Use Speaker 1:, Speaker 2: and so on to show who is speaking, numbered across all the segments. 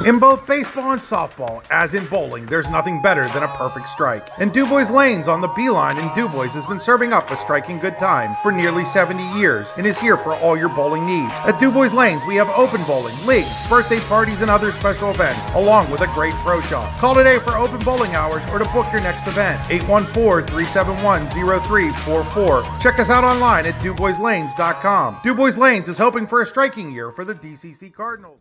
Speaker 1: In both baseball and softball, as in bowling, there's nothing better than a perfect strike. And Dubois Lanes on the Beeline in Dubois has been serving up a striking good time for nearly 70 years and is here for all your bowling needs. At Dubois Lanes, we have open bowling, leagues, birthday parties, and other special events, along with a great pro shop. Call today for open bowling hours or to book your next event. 814-371-0344. Check us out online at DuboisLanes.com. Dubois Lanes is hoping for a striking year for the DCC Cardinals.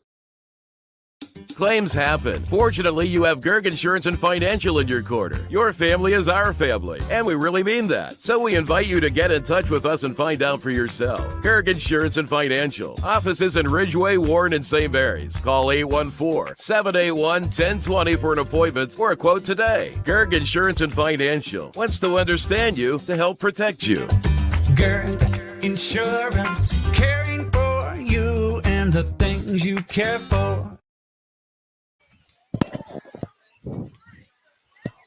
Speaker 2: Claims happen. Fortunately, you have Gerg Insurance and Financial in your corner. Your family is our family, and we really mean that. So we invite you to get in touch with us and find out for yourself. Gerg Insurance and Financial. Offices in Ridgeway, Warren, and St. Mary's. Call 814-781-1020 for an appointment or a quote today. Gerg Insurance and Financial wants to understand you to help protect you.
Speaker 3: Gerg Insurance, caring for you and the things you care for.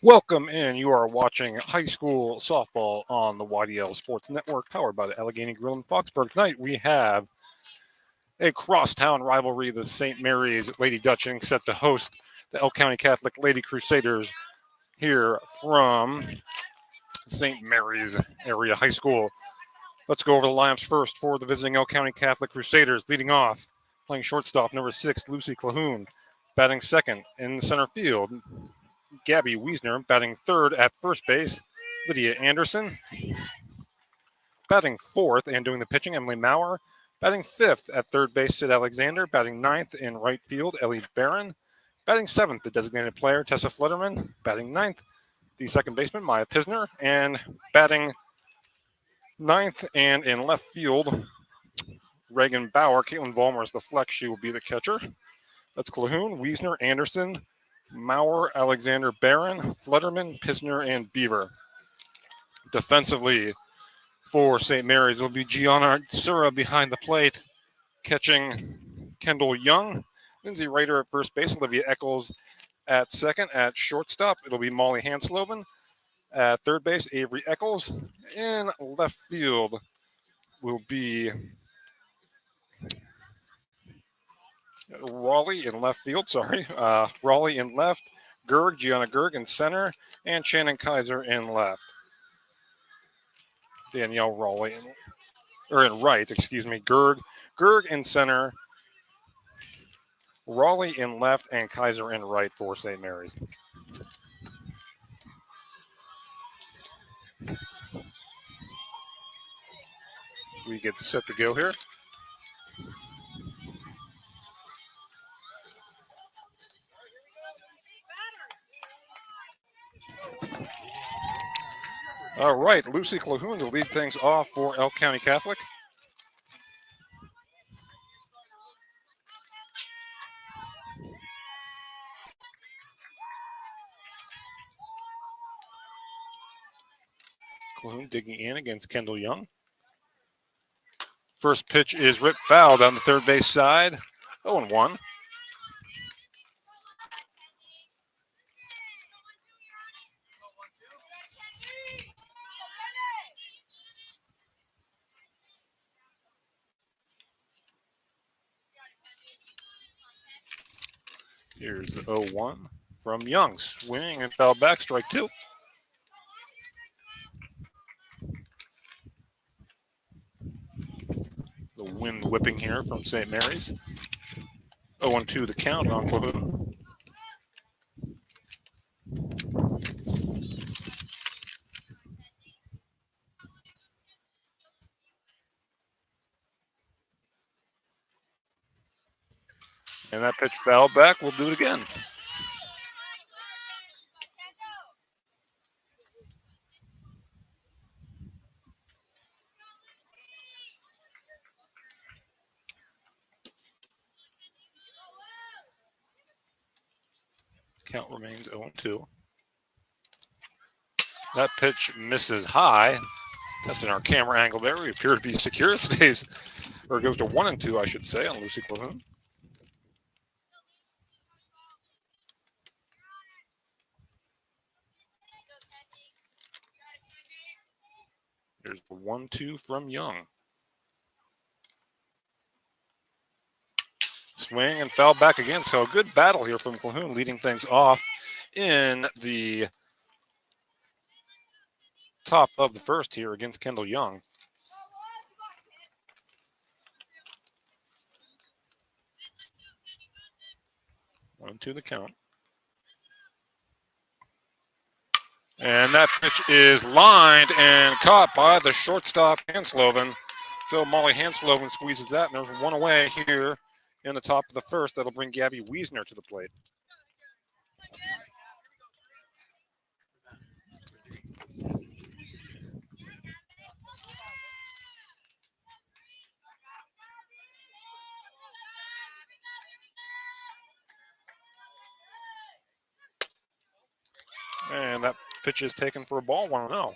Speaker 4: Welcome in. You are watching high school softball on the YDL Sports Network, powered by the Allegheny Grill in Foxburg. Tonight we have a crosstown rivalry. The St. Mary's Lady Dutching set to host the Elk County Catholic Lady Crusaders here from St. Mary's area high school. Let's go over the lineups first for the visiting Elk County Catholic Crusaders. Leading off, playing shortstop, number 6, Lucy Clahoun. Batting second in the center field, Gabby Wiesner. Batting third at first base, Lydia Anderson. Batting fourth and doing the pitching, Emily Maurer. Batting fifth at third base, Sid Alexander. Batting ninth in right field, Ellie Barron. Batting seventh, the designated player, Tessa Flutterman. Batting ninth, the second baseman, Maya Pisner. And batting ninth and in left field, Reagan Bauer. Caitlin Vollmer is the flex. She will be the catcher. That's Clahoun, Wiesner, Anderson, Maurer, Alexander, Barron, Flutterman, Pisner, and Beaver. Defensively for St. Mary's will be Gianna Sura behind the plate, catching Kendall Young, Lindsay Rader at first base, Olivia Eccles at second. At shortstop, it'll be Molly Hansloven. At third base, Avery Eccles. In left field will be Raleigh in left field, Raleigh in left, Gianna Gerg in center, and Shannon Kaiser in left. Danielle Raleigh in right, Gerg in center, Raleigh in left, and Kaiser in right for St. Mary's. We get set to go here. All right, Lucy Clahoun to lead things off for Elk County Catholic. Clahoun digging in against Kendall Young. First pitch is ripped foul down the third base side. 0-1. Here's the 0-1 from Young. Swing and foul back, strike two. The wind whipping here from St. Mary's. 0-2 the count on Clahoun. And that pitch foul back. We'll do it again. Count remains 0-2. That pitch misses high. Testing our camera angle there. We appear to be secure. It stays, or it goes to 1-2, I should say, on Lucy Clahoun. There's the 1-2 from Young. swing and foul back again. So a good battle here from Calhoun, leading things off in the top of the first here against Kendall Young. One, two, the count. And that pitch is lined and caught by the shortstop, Hansloven. So Molly Hansloven squeezes that, and there's one away here in the top of the first. That'll bring Gabby Wiesner to the plate. And that pitch is taken for a ball, 1-0.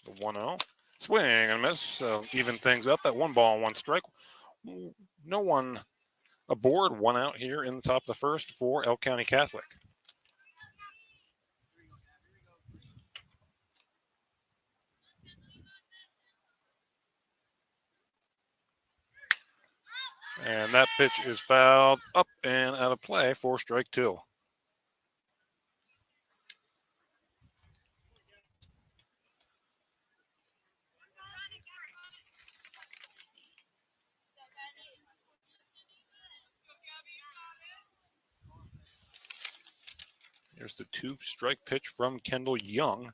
Speaker 4: The 1-0. Swing and miss. Even things up at 1-1 strike. No one aboard, 1 out here in the top of the first for Elk County Catholic. And that pitch is fouled up and out of play for strike 2. Here's the 2-strike pitch from Kendall Young.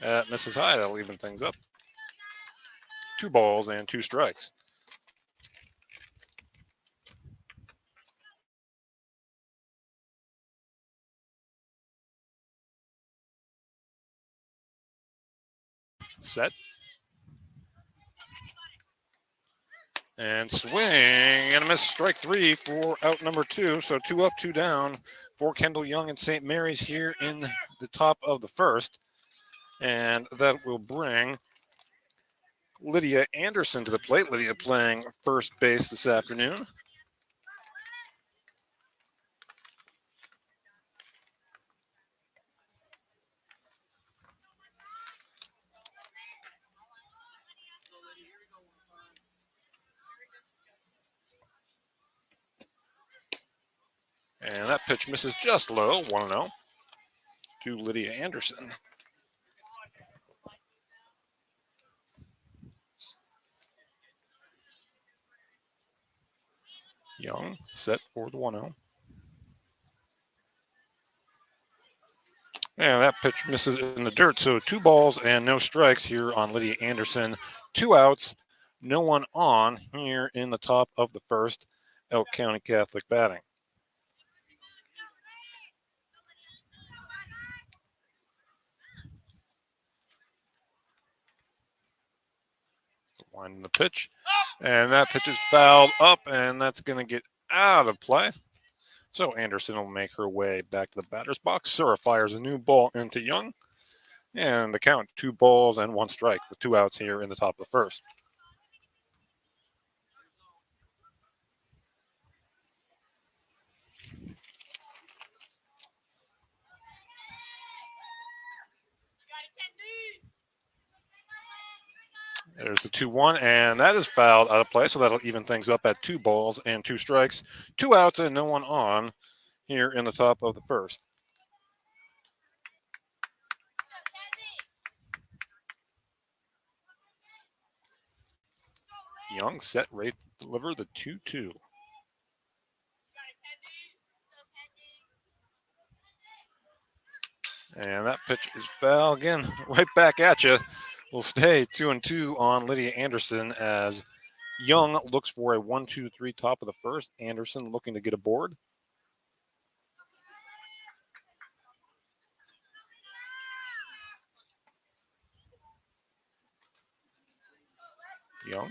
Speaker 4: At Mrs. High, that'll even things up. 2 balls and 2 strikes. Set. And swing and a miss, strike 3 for out number 2. So 2 up, 2 down for Kendall Young and St. Mary's here in the top of the first. And that will bring Lydia Anderson to the plate. Lydia playing first base this afternoon. And that pitch misses just low, 1-0 to Lydia Anderson. Young set for the 1-0. And that pitch misses in the dirt. So 2 balls and no strikes here on Lydia Anderson. 2 outs, no one on here in the top of the first. Elk County Catholic batting. Winding the pitch. And that pitch is fouled up, and that's going to get out of play. So Anderson will make her way back to the batter's box. Sura fires a new ball into Young. And the count, 2 balls and 1 strike with 2 outs here in the top of the first. There's the 2-1, and that is fouled out of play, so that'll even things up at 2 balls and 2 strikes. 2 outs and no one on here in the top of the first. Young set, ready to deliver the 2-2. And that pitch is foul again, right back at you. Will stay 2-2 on Lydia Anderson as Young looks for a 1-2-3 top of the first. Anderson looking to get aboard. Young.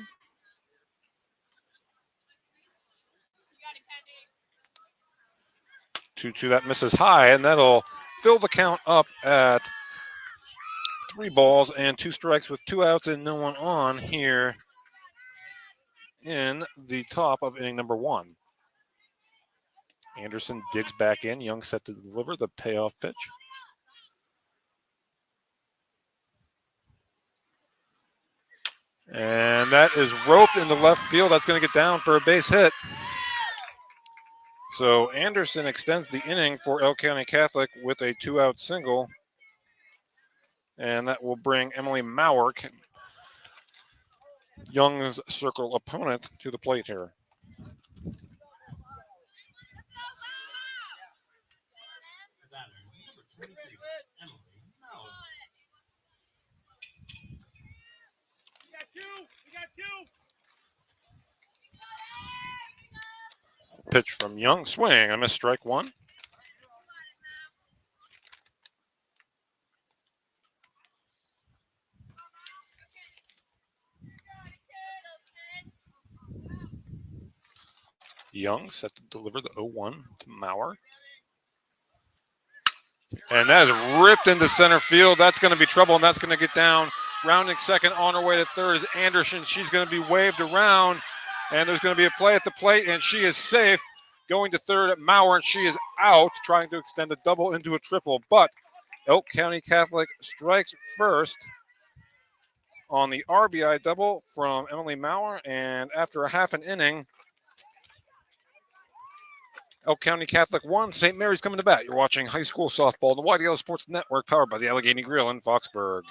Speaker 4: 2-2, that misses high, and that'll fill the count up at 3 balls and 2 strikes with 2 outs and no one on here in the top of inning number 1. Anderson digs back in. Young set to deliver the payoff pitch. And that is roped into left field. That's going to get down for a base hit. So Anderson extends the inning for Elk County Catholic with a 2-out single. And that will bring Emily Maurer, Young's circle opponent, to the plate here. Pitch from Young, swing, I missed strike 1. Young set to deliver the 0-1 to Maurer. And that is ripped into center field. That's going to be trouble, and that's going to get down. Rounding second on her way to third is Anderson. She's going to be waved around, and there's going to be a play at the plate, and she is safe. Going to third at Maurer, and she is out, trying to extend a double into a triple. But Elk County Catholic strikes first on the RBI double from Emily Maurer, and after a half an inning, Elk County Catholic 1, St. Mary's coming to bat. You're watching high school softball on the YDL Sports Network, powered by the Allegheny Grill in Foxburg.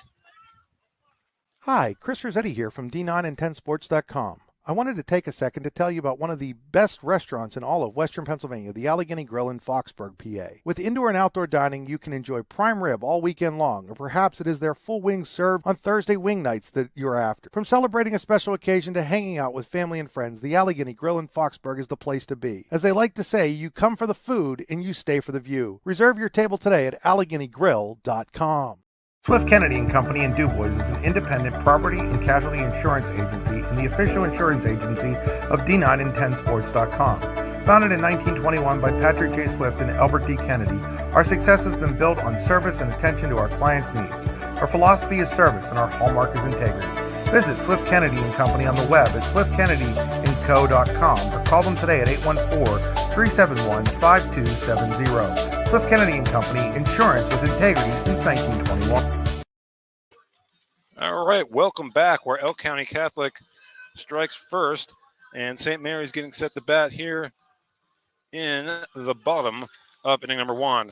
Speaker 1: Hi, Chris Rossetti here from D9and10sports.com. I wanted to take a second to tell you about one of the best restaurants in all of Western Pennsylvania, the Allegheny Grill in Foxburg, PA. With indoor and outdoor dining, you can enjoy prime rib all weekend long, or perhaps it is their full wings served on Thursday wing nights that you're after. From celebrating a special occasion to hanging out with family and friends, the Allegheny Grill in Foxburg is the place to be. As they like to say, you come for the food and you stay for the view. Reserve your table today at AlleghenyGrill.com. Swift Kennedy and Company in DuBois is an independent property and casualty insurance agency and the official insurance agency of D9and10sports.com. Founded in 1921 by Patrick J. Swift and Albert D. Kennedy, our success has been built on service and attention to our clients' needs. Our philosophy is service and our hallmark is integrity. Visit Swift Kennedy and Company on the web at swiftkennedyandco.com or call them today at 814-371-5270. Swift Kennedy and Company, insurance with integrity since 1921.
Speaker 4: All right, welcome back, where Elk County Catholic strikes first, and St. Mary's getting set to bat here in the bottom of inning number 1.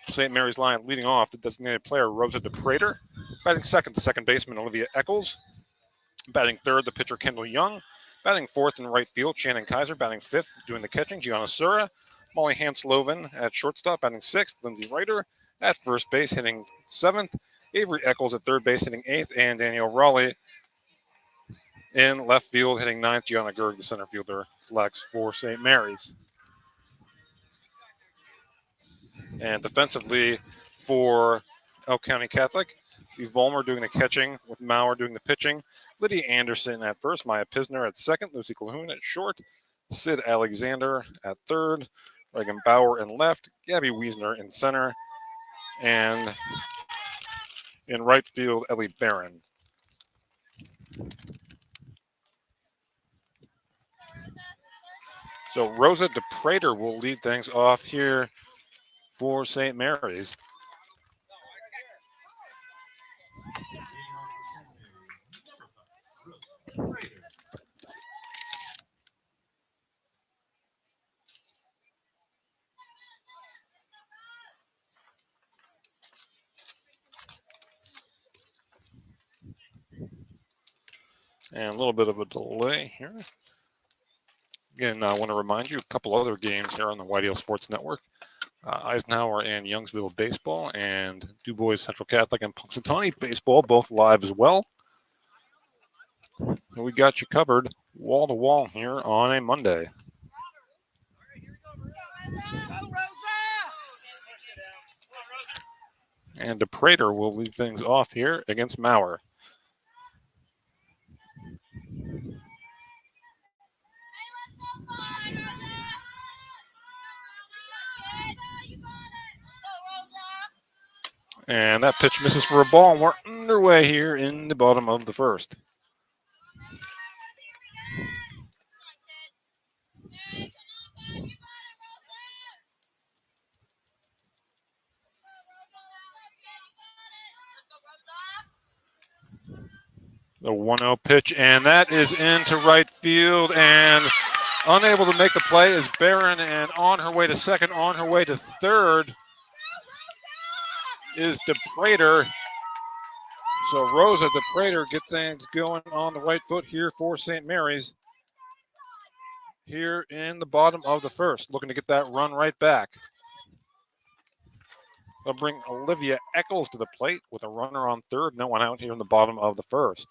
Speaker 4: St. Mary's line leading off, the designated player, Rosa DePrater. Batting second, the second baseman, Olivia Eccles. Batting third, the pitcher, Kendall Young. Batting fourth in right field, Shannon Kaiser. Batting fifth, doing the catching, Gianna Sura. Molly Hansloven at shortstop, batting sixth. Lindsay Reiter at first base, hitting seventh. Avery Eccles at third base, hitting eighth. And Danielle Raleigh in left field, hitting ninth. Gianna Gerg, the center fielder, flex for St. Mary's. And defensively for Elk County Catholic, Eve Vollmer doing the catching with Maurer doing the pitching. Lydia Anderson at first, Maya Pisner at second, Lucy Calhoun at short, Sid Alexander at third, Reagan Bauer in left, Gabby Wiesner in center, and in right field, Ellie Barron. So Rosa DePrater will lead things off here for St. Mary's. And a little bit of a delay here. Again, I want to remind you a couple other games here on the YDL Sports Network. Eisenhower and Youngsville baseball, and DuBois Central Catholic and Punxsutawney baseball, both live as well. And we got you covered wall to wall here on a Monday. And DePrater will lead things off here against Maurer. And that pitch misses for a ball, and we're underway here in the bottom of the first. The 1-0 pitch, and that is into right field, and unable to make the play is Barron, and on her way to second, on her way to third is DePrater. So Rosa DePrater get things going on the right foot here for St. Mary's. Here in the bottom of the first, looking to get that run right back. They'll bring Olivia Eccles to the plate with a runner on third, no one out here in the bottom of the first.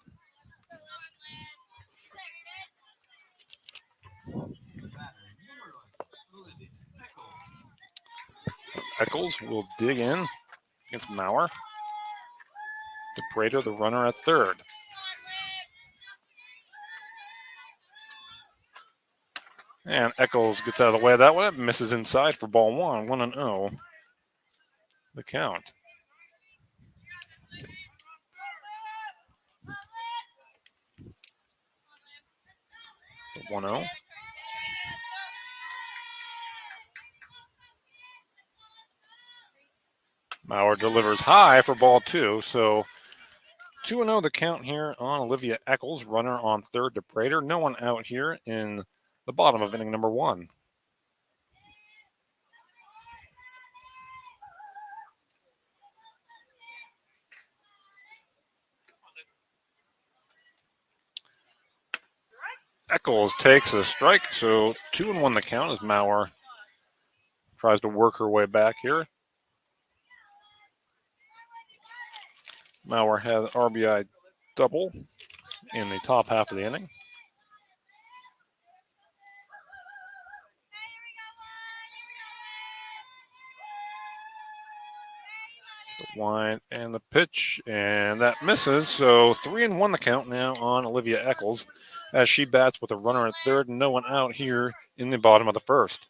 Speaker 4: Eccles will dig in against Maurer. DePrater, the runner at third. And Eccles gets out of the way of that one. Misses inside for ball one. 1-0. The count. The 1-0. Maurer delivers high for ball two. So 2-0 the count here on Olivia Eccles. Runner on third DePrater. No one out here in the bottom of inning number one. Eccles takes a strike, so 2-1 the count as Maurer tries to work her way back here. Maurer has RBI double in the top half of the inning. The wind and the pitch, and that misses. So 3-1 the count now on Olivia Eccles as she bats with a runner at third and no one out here in the bottom of the first.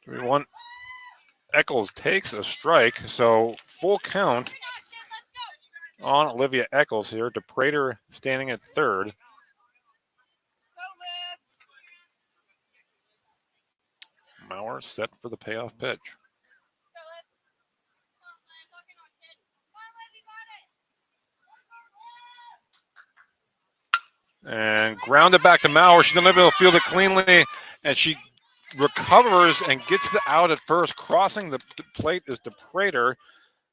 Speaker 4: One. Eccles takes a strike, so full count on Olivia Eccles here. DePrater standing at third. Maurer set for the payoff pitch. And grounded back to Maurer. She's going to be able to field it cleanly, and she recovers and gets the out at first. Crossing the plate is DePrater.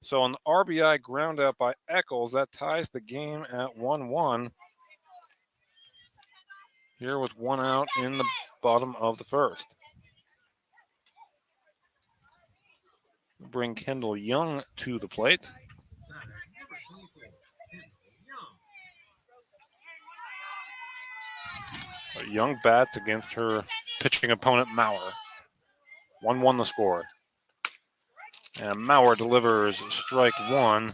Speaker 4: So on the RBI ground out by Eccles, that ties the game at 1-1. Here with one out in the bottom of the first. Bring Kendall Young to the plate. Young bats against her pitching opponent, Maurer. 1-1 the score. And Maurer delivers strike one.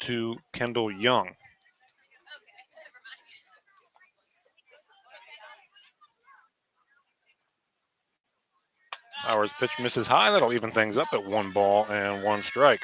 Speaker 4: To Kendall Young. Maurer's pitch misses high. That'll even things up at 1-1 strike.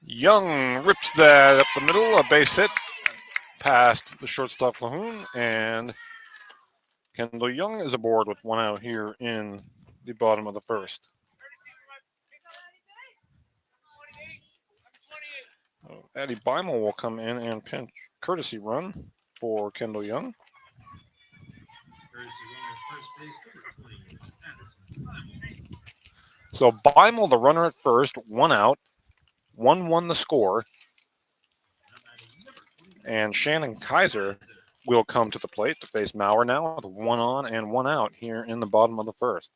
Speaker 4: Young rips that up the middle, a base hit past the shortstop Lahoon, and Kendall Young is aboard with one out here in the bottom of the first. Addie Beimel will come in and pinch courtesy run for Kendall Young. So Beimel, the runner at first, one out. 1-1 the score. And Shannon Kaiser will come to the plate to face Maurer now with one on and one out here in the bottom of the first.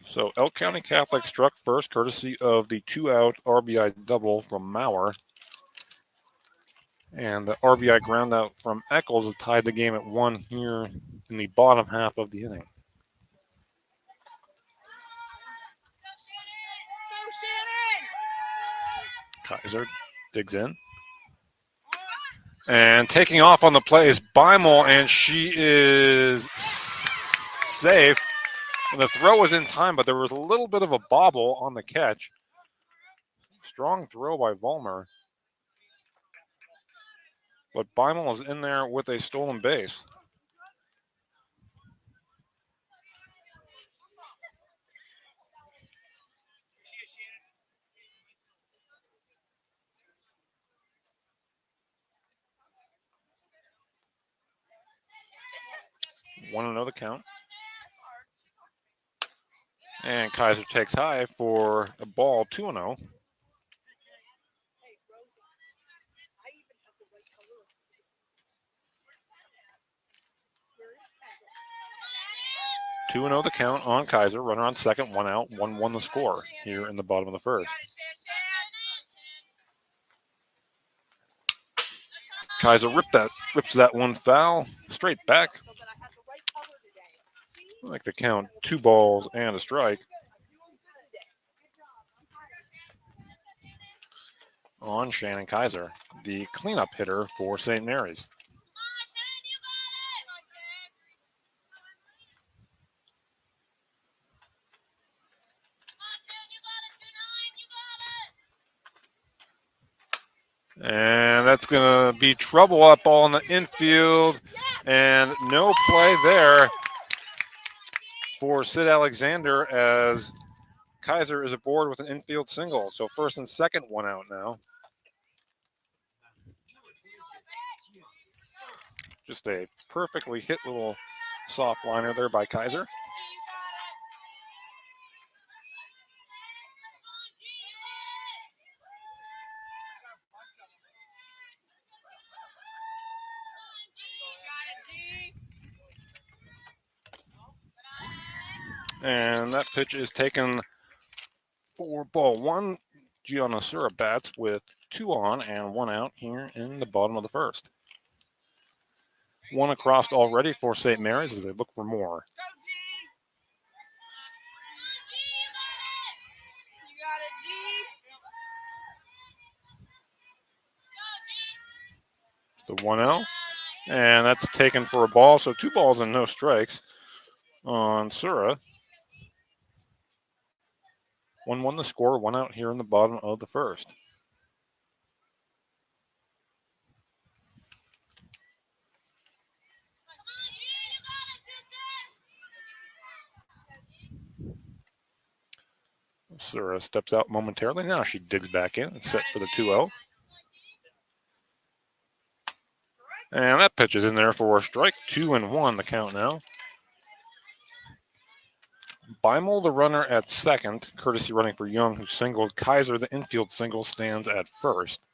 Speaker 4: So Elk County Catholic struck first, courtesy of the two-out RBI double from Maurer. And the RBI groundout from Eccles tied the game at 1 here in the bottom half of the inning. Kaiser digs in. And taking off on the play is Beimel, and she is safe. And the throw was in time, but there was a little bit of a bobble on the catch. Strong throw by Vollmer. But Beimel is in there with a stolen base. Want to know the count. And Kaiser takes high for a ball, 2-0. Two and 0 the count on Kaiser. Runner on second, 1 out, 1-1 the score here in the bottom of the first. Kaiser rips that one foul straight back. I like the count, 2 balls and a strike. On Shannon Kaiser, the cleanup hitter for St. Mary's. And that's going to be trouble up ball in the infield. And no play there for Sid Alexander as Kaiser is aboard with an infield single. So first and second, 1 out now. Just a perfectly hit little soft liner there by Kaiser. And that pitch is taken for ball 1. Gianna Sura bats with 2 on and 1 out here in the bottom of the first. 1 across already for St. Mary's as they look for more. It's the 1-0. And that's taken for a ball. So 2 balls and no strikes on Sura. 1-1 the score, 1 out here in the bottom of the first. Sura steps out momentarily. Now she digs back in and set for the 2-0. And that pitch is in there for a strike. 2-1 the count now. Beimel, the runner at second, courtesy running for Young, who singled. Kaiser, the infield single, stands at first.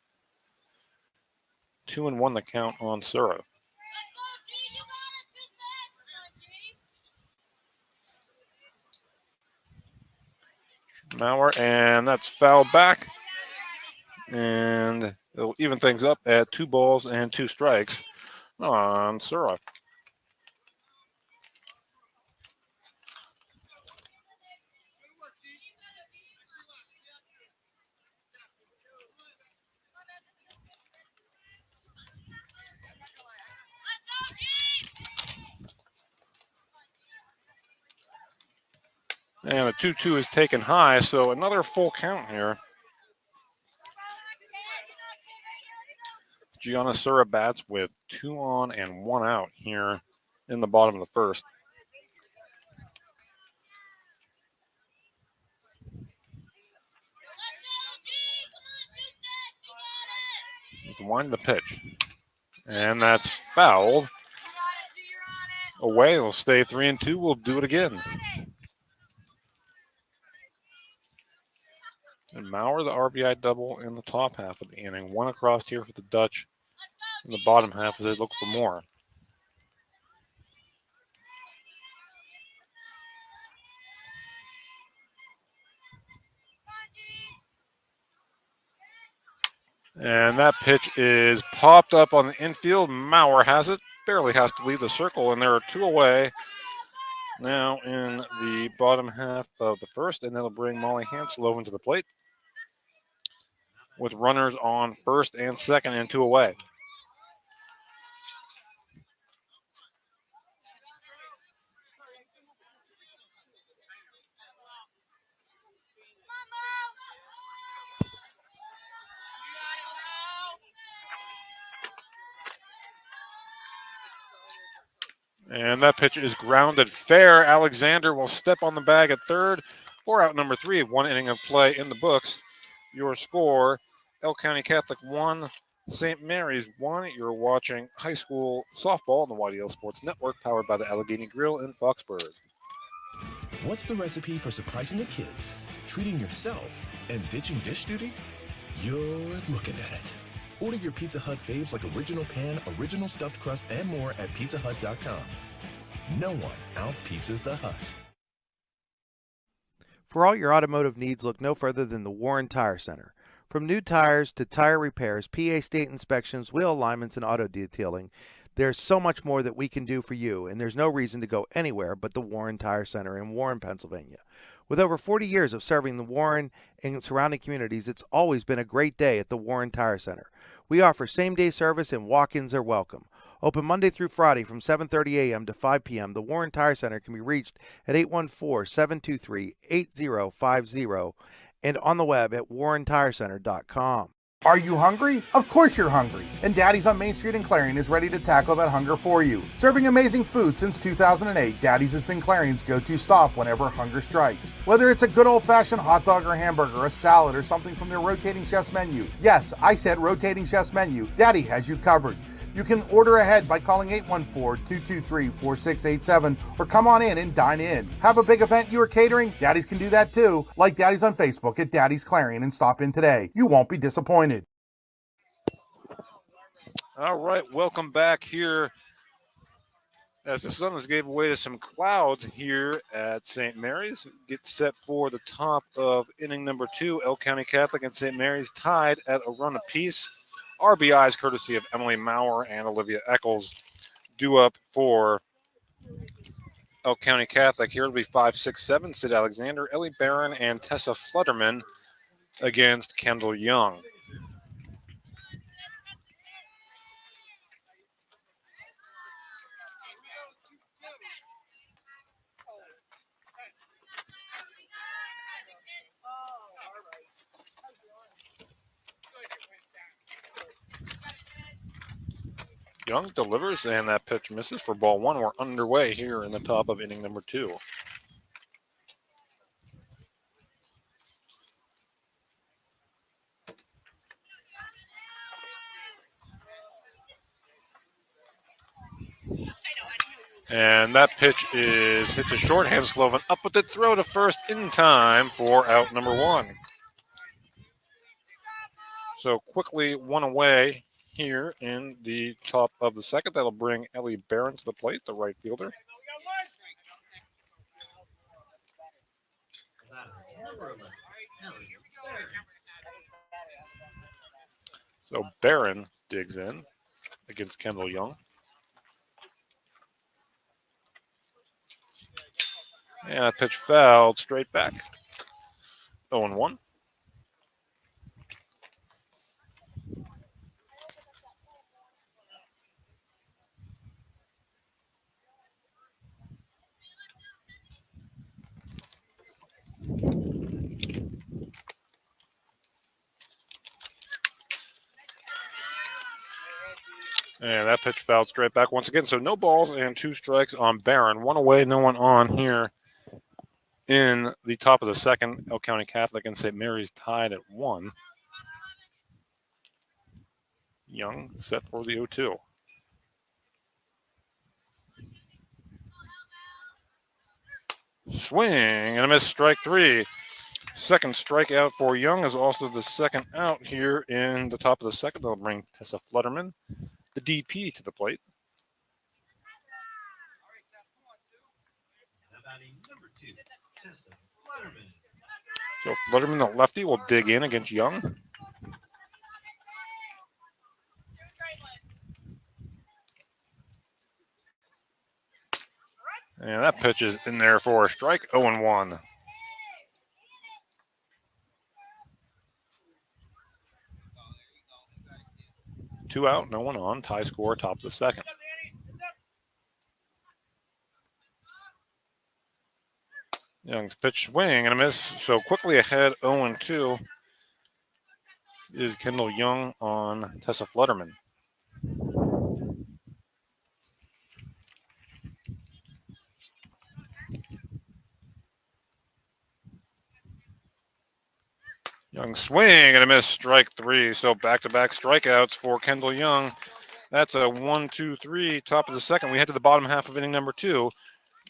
Speaker 4: 2-1 the count on Sura. Maurer, and that's fouled back. And it'll even things up at 2 balls and 2 strikes on Sura. And a 2-2 is taken high, so another full count here. Gianna Sura bats with 2 on and 1 out here in the bottom of the first. Wind the pitch. And that's fouled. Away, it'll stay 3-2. We'll do it again. And Maurer, the RBI double in the top half of the inning. 1 across here for the Dutch in the bottom half as they look for more. And that pitch is popped up on the infield. Maurer has it. Barely has to leave the circle, and there are two away now in the bottom half of the first, and that'll bring Molly Hanslow into the plate with runners on first and second and two away. And that pitch is grounded fair. Alexander will step on the bag at third for out number 3. 1 inning of play in the books. Your score, Elk County Catholic 1, St. Mary's 1. You're watching high school softball on the YDL Sports Network, powered by the Allegheny Grill in Foxburg.
Speaker 5: What's the recipe for surprising the kids, treating yourself, and ditching dish duty? You're looking at it. Order your Pizza Hut faves like original pan, original stuffed crust, and more at pizzahut.com. No one out-pizzas the Hut.
Speaker 6: For all your automotive needs, look no further than the Warren Tire Center. From new tires to tire repairs, PA state inspections, wheel alignments, and auto detailing, there's so much more that we can do for you, and there's no reason to go anywhere but the Warren Tire Center in Warren, Pennsylvania. With over 40 years of serving the Warren and surrounding communities, it's always been a great day at the Warren Tire Center. We offer same-day service and walk-ins are welcome. Open Monday through Friday from 7:30 a.m. to 5 p.m., the Warren Tire Center can be reached at 814-723-8050 and on the web at warrentirecenter.com.
Speaker 1: Are you hungry? Of course you're hungry. And Daddy's on Main Street in Clarion is ready to tackle that hunger for you. Serving amazing food since 2008, Daddy's has been Clarion's go-to stop whenever hunger strikes. Whether it's a good old-fashioned hot dog or hamburger, a salad, or something from their rotating chef's menu. Yes, I said rotating chef's menu. Daddy has you covered. You can order ahead by calling 814-223-4687 or come on in and dine in. Have a big event you are catering? Daddy's can do that too. Like Daddy's on Facebook at Daddy's Clarion and stop in today. You won't be disappointed.
Speaker 4: All right, welcome back here as the sun has gave way to some clouds here at St. Mary's. Get set for the top of inning number 2. Elk County Catholic and St. Mary's tied at a run apiece. RBIs courtesy of Emily Maurer and Olivia Eccles due up for Elk County Catholic. Here it'll be 5, 6, 7. Sid Alexander, Ellie Barron, and Tessa Flutterman against Kendall Young. Young delivers, and that pitch misses for ball 1. We're underway here in the top of inning number 2. And that pitch is hit to short. Hansloven up with the throw to first in time for out number 1. So quickly 1 away here in the top of the second. That'll bring Ellie Barron to the plate, the right fielder. So Barron digs in against Kendall Young. And that pitch fouled straight back. 0-1. And that pitch fouled straight back once again. So no balls and 2 strikes on Barron. 1 away, no one on here in the top of the second. Elk County Catholic and St. Mary's tied at 1. Young set for the 0-2. Swing and a miss, strike 3. Second strikeout for Young is also the second out here in the top of the second. They'll bring Tessa Flutterman, the DP, to the plate. So Flutterman, the lefty, will dig in against Young. And that pitch is in there for a strike, 0-1. Two out, no one on. Tie score, top of the second. Young's pitch swing and a miss. So quickly ahead, 0-2 is Kendall Young on Tessa Flutterman. Young swing and a miss, strike three. So back-to-back strikeouts for Kendall Young. That's a 1-2-3, top of the second. We head to the bottom half of inning number 2.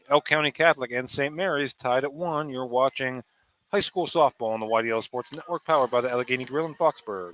Speaker 4: Elk County Catholic and St. Mary's tied at 1. You're watching high school softball on the YDL Sports Network, powered by the Allegheny Grill in Foxburg.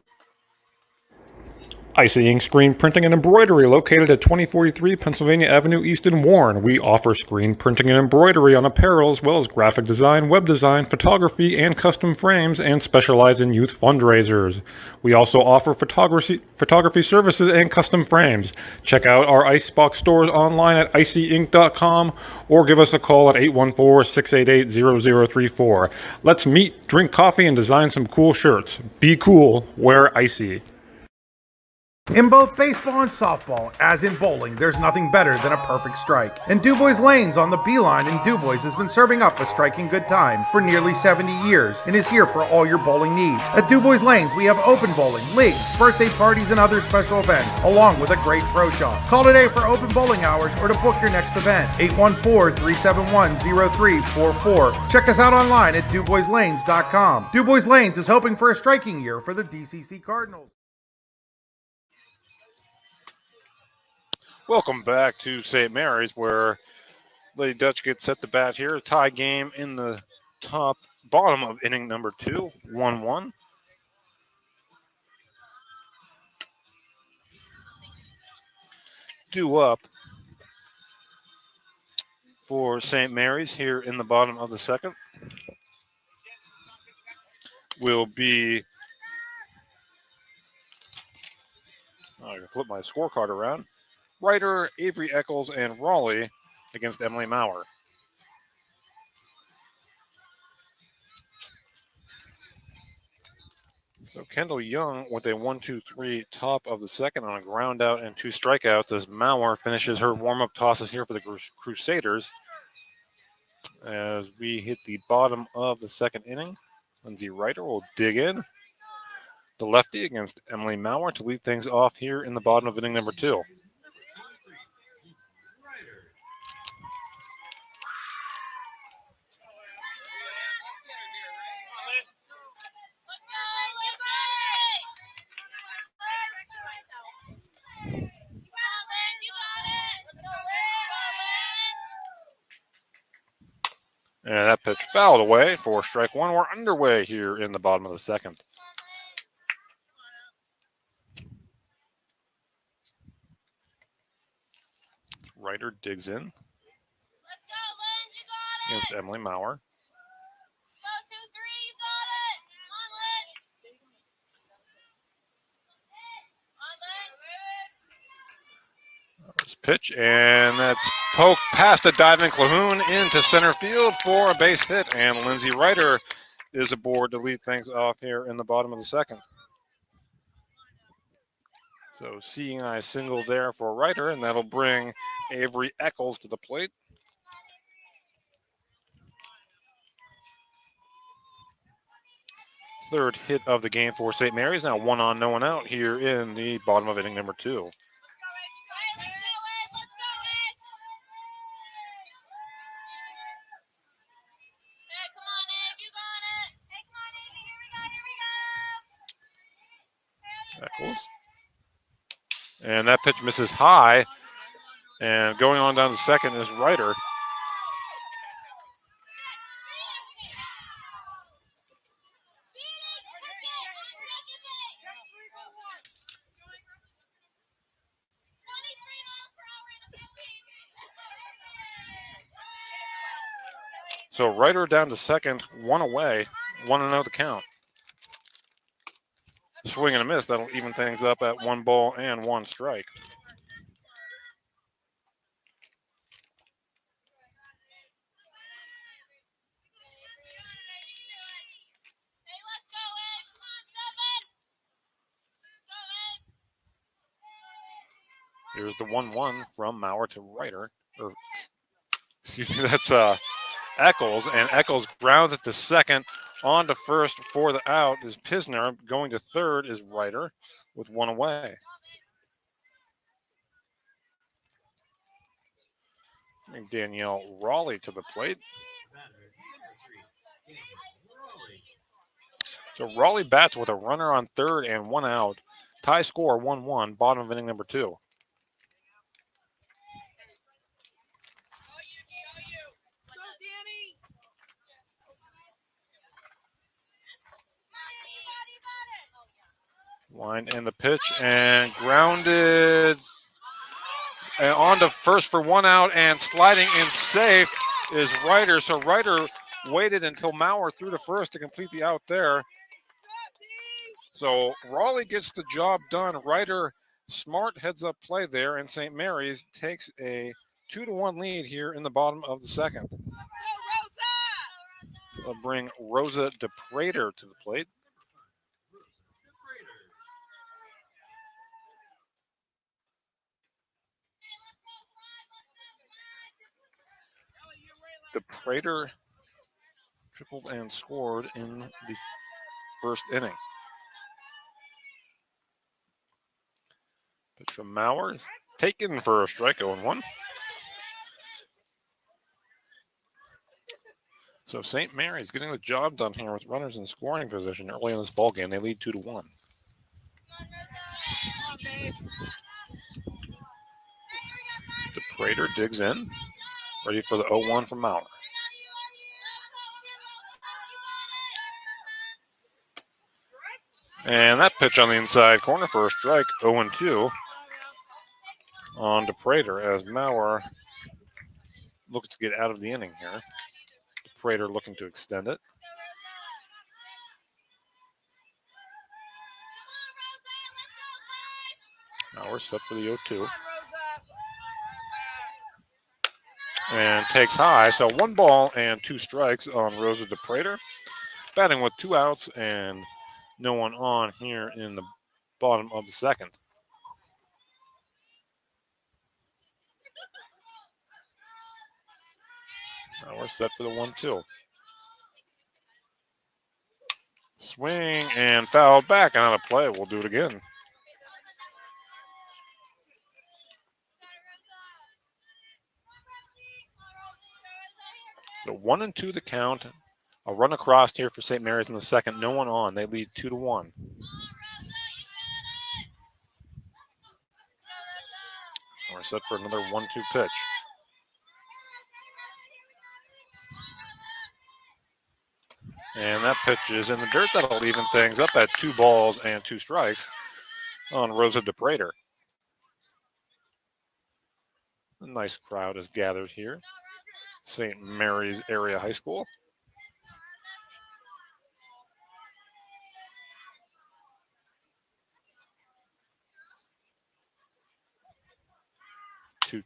Speaker 7: Icy Ink Screen Printing and Embroidery, located at 2043 Pennsylvania Avenue East in Warren. We offer screen printing and embroidery on apparel, as well as graphic design, web design, photography, and custom frames, and specialize in youth fundraisers. We also offer photography services and custom frames. Check out our Icebox stores online at icyink.com or give us a call at 814-688-0034. Let's meet, drink coffee, and design some cool shirts. Be cool, wear Icy.
Speaker 1: In both baseball and softball, as in bowling, there's nothing better than a perfect strike. And DuBois Lanes on the Beeline in DuBois has been serving up a striking good time for nearly 70 years and is here for all your bowling needs. At DuBois Lanes, we have open bowling, leagues, birthday parties, and other special events, along with a great pro shop. Call today for open bowling hours or to book your next event. 814-371-0344. Check us out online at DuBoisLanes.com. DuBois Lanes is hoping for a striking year for the DCC Cardinals.
Speaker 4: Welcome back to St. Mary's, where Lady Dutch gets set to bat here. A tie game in the bottom of inning number 2, 1-1. Due up for St. Mary's here in the bottom of the second will be, I can flip my scorecard around, Ryder, Avery Eccles, and Raleigh against Emily Maurer. So Kendall Young with a 1-2-3 top of the second on a ground out and 2 strikeouts as Maurer finishes her warm-up tosses here for the Crusaders. As we hit the bottom of the second inning, Lindsay Ryder will dig in. The lefty against Emily Maurer to lead things off here in the bottom of inning number 2. And that pitch fouled away for strike one. We're underway here in the bottom of the second. Ryder digs in against Emily Maurer. Pitch, and that's poked past a diving Calhoun into center field for a base hit, and Lindsay Ryder is aboard to lead things off here in the bottom of the second. So seeing eye single there for Ryder, and that'll bring Avery Eccles to the plate. Third hit of the game for St. Mary's. Now 1 on, no one out here in the bottom of inning number 2. Eccles. And that pitch misses high. And going on down to second is Ryder. So Ryder down to second, 1 away, 1-0 the count. Swing and a miss, that'll even things up at 1 ball and 1 strike. Here's the 1-1 from Maurer to Ryder. Or, excuse me, that's Eccles. And Eccles grounds it to second. On to first for the out is Pisner. Going to third is Ryder with one away. And Danielle Raleigh to the plate. So Raleigh bats with a runner on third and one out. Tie score 1-1, bottom of inning number 2. Line and the pitch and grounded. And on to first for one out and sliding in safe is Ryder. So Ryder waited until Maurer threw to first to complete the out there. So Raleigh gets the job done. Ryder, smart heads up play there, and St. Mary's takes a 2-1 lead here in the bottom of the second. They'll bring Rosa DePrater to the plate. DePrater tripled and scored in the first inning. Pitch from Maurer is taken for a strike, 0-1. So St. Mary's getting the job done here with runners in scoring position early in this ball game. They lead 2-1. DePrater digs in, ready for the 0-1 from Maurer. And that pitch on the inside corner for a strike, 0-2 on DePrater as Maurer looks to get out of the inning here. DePrater looking to extend it. Maurer set for the 0-2. And takes high, so 1 ball and 2 strikes on Rosa DePrater. Batting with 2 outs and no one on here in the bottom of the second. Now we're set for the 1-2. Swing and foul back and out of play. We'll do it again. So 1-2 the count. A run across here for St. Mary's in the second. No one on. They lead 2-1. We're set for another 1-2 pitch. And that pitch is in the dirt. That'll even things up at 2 balls and 2 strikes on Rosa DePrater. A nice crowd is gathered here. St. Mary's Area High School.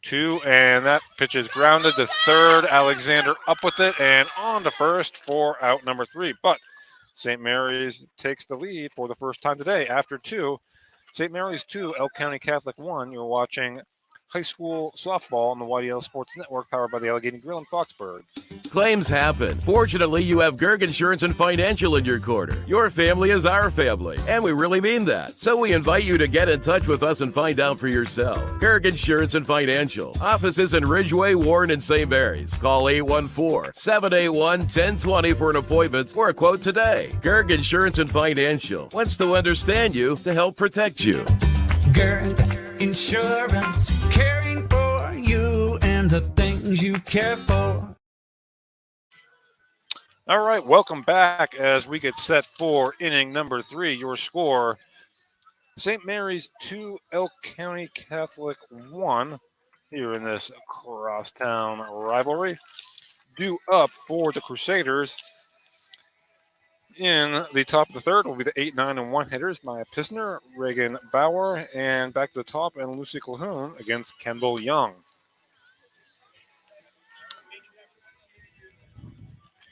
Speaker 4: Two, and that pitch is grounded to third. Alexander up with it and on to first for out number 3. But St. Mary's takes the lead for the first time today after 2. St. Mary's 2, Elk County Catholic 1. You're watching high school softball on the YDL Sports Network, powered by the Allegheny Grill in Foxburg.
Speaker 2: Claims happen. Fortunately, you have Gerg Insurance and Financial in your corner. Your family is our family, and we really mean that. So we invite you to get in touch with us and find out for yourself. Gerg Insurance and Financial. Offices in Ridgeway, Warren, and St. Mary's. Call 814-781-1020 for an appointment or a quote today. Gerg Insurance and Financial wants to understand you to help protect you.
Speaker 3: Gerg Insurance, caring for you and the things you care for.
Speaker 4: All right, welcome back as we get set for inning number 3. Your score, St. Mary's 2, Elk County Catholic 1 here in this crosstown rivalry. Due up for the Crusaders. In the top of the third will be the 8, 9, and 1 hitters, Maya Pisner, Reagan Bauer, and back to the top, and Lucy Calhoun against Kendall Young.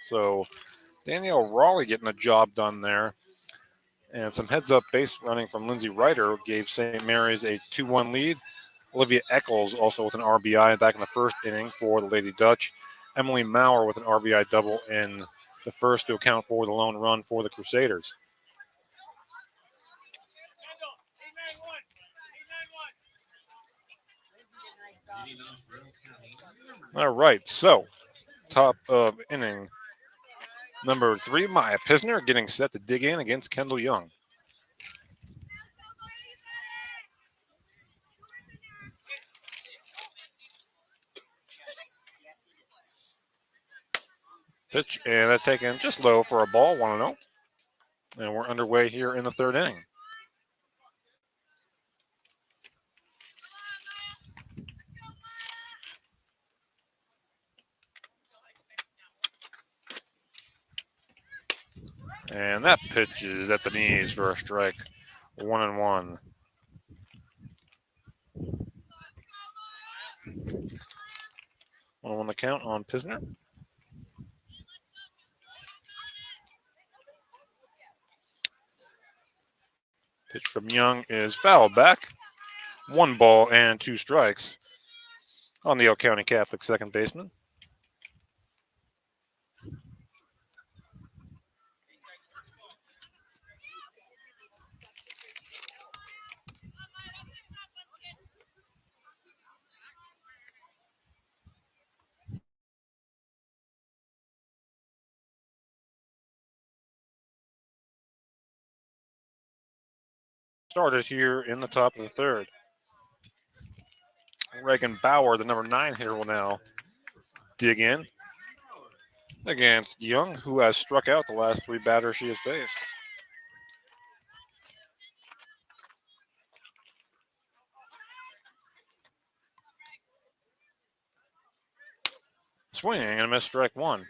Speaker 4: So Danielle Raleigh getting a job done there. And some heads-up base running from Lindsay Ryder gave St. Mary's a 2-1 lead. Olivia Eccles also with an RBI back in the first inning for the Lady Dutch. Emily Maurer with an RBI double in the first to account for the lone run for the Crusaders. All right, so top of inning number 3, Maya Pisner getting set to dig in against Kendall Young. Pitch, and that's taken just low for a ball, 1-0. And we're underway here in the third inning. And that pitch is at the knees for a strike. 1-1. On the count on Pisner. Pitch from Young is fouled back. 1 ball and 2 strikes on the Yale County Catholic second baseman. Started here in the top of the third. Reagan Bauer, the number 9 hitter, will now dig in against Young, who has struck out the last 3 batters she has faced. Swing and a miss, strike 1.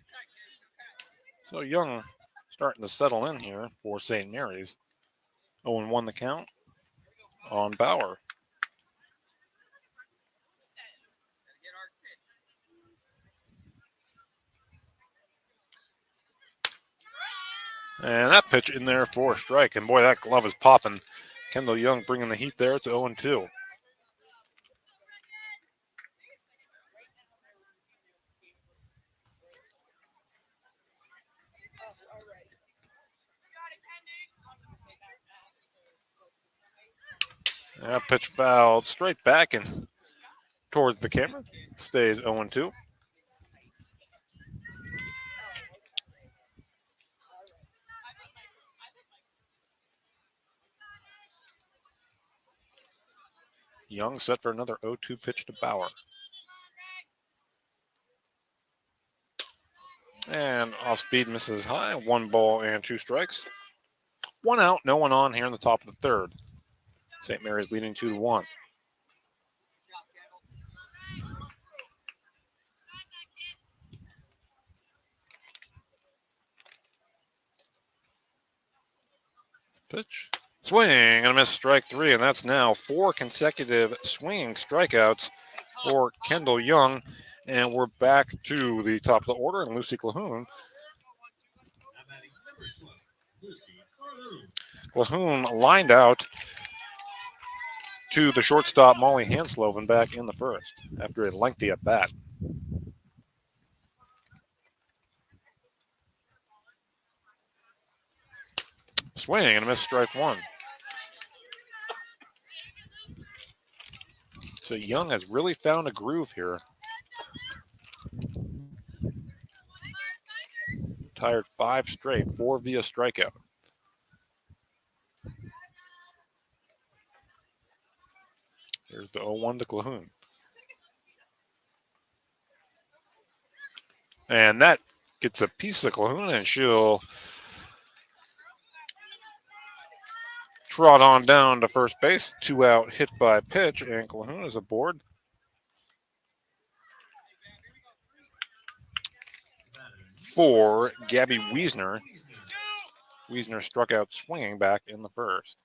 Speaker 4: So Young starting to settle in here for St. Mary's. 0-1 the count on Bauer. And that pitch in there for a strike. And boy, that glove is popping. Kendall Young bringing the heat there to 0-2. That pitch fouled straight back and towards the camera. Stays 0-2. Young set for another 0-2 pitch to Bauer. And off speed misses high. 1 ball and 2 strikes. 1 out, no one on here in the top of the third. St. Mary's leading 2-1. Pitch. Swing and a miss, strike 3, and that's now 4 consecutive swinging strikeouts for Kendall Young. And we're back to the top of the order, and Lucy Clahoon. Clahoon lined out to the shortstop Molly Hansloven back in the first after a lengthy at bat. Swing and a miss, strike 1. So Young has really found a groove here. Tired 5 straight, 4 via strikeout. Here's the 0-1 to Clahoon. And that gets a piece of Clahoon, and she'll trot on down to first base. 2 out, hit by pitch, and Clahoon is aboard. For Gabby Wiesner. Wiesner struck out swinging back in the first.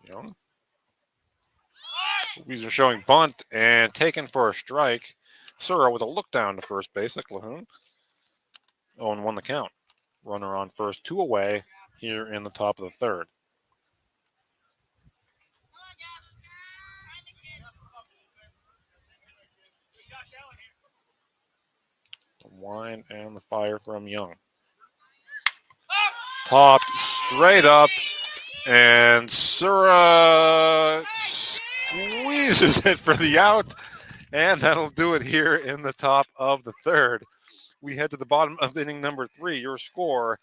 Speaker 4: Young. Wiesner showing bunt and taken for a strike. Sura with a look down to first base at Calhoun. 0-1 the count. Runner on first, 2 away here in the top of the third. The wind and the fire from Young. Popped straight up, and Sura squeezes it for the out, and that'll do it here in the top of the third. We head to the bottom of inning number 3. Your score,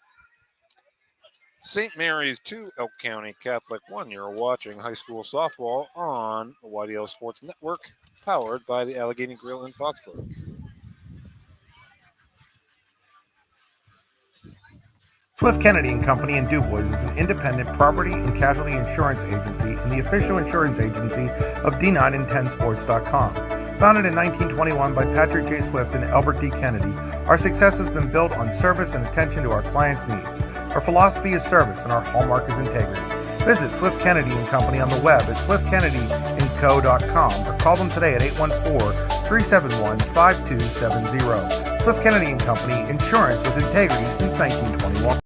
Speaker 4: St. Mary's 2, Elk County Catholic 1. You're watching high school softball on the YDL Sports Network, powered by the Allegheny Grill in Foxborough.
Speaker 1: Swift Kennedy and Company in DuBois is an independent property and casualty insurance agency and the official insurance agency of D9 and 10sports.com. Founded in 1921 by Patrick J. Swift and Albert D. Kennedy, our success has been built on service and attention to our clients' needs. Our philosophy is service and our hallmark is integrity. Visit Swift Kennedy and Company on the web at swiftkennedyandco.com or call them today at 814-371-5270. Swift Kennedy and Company, insurance with integrity since 1921.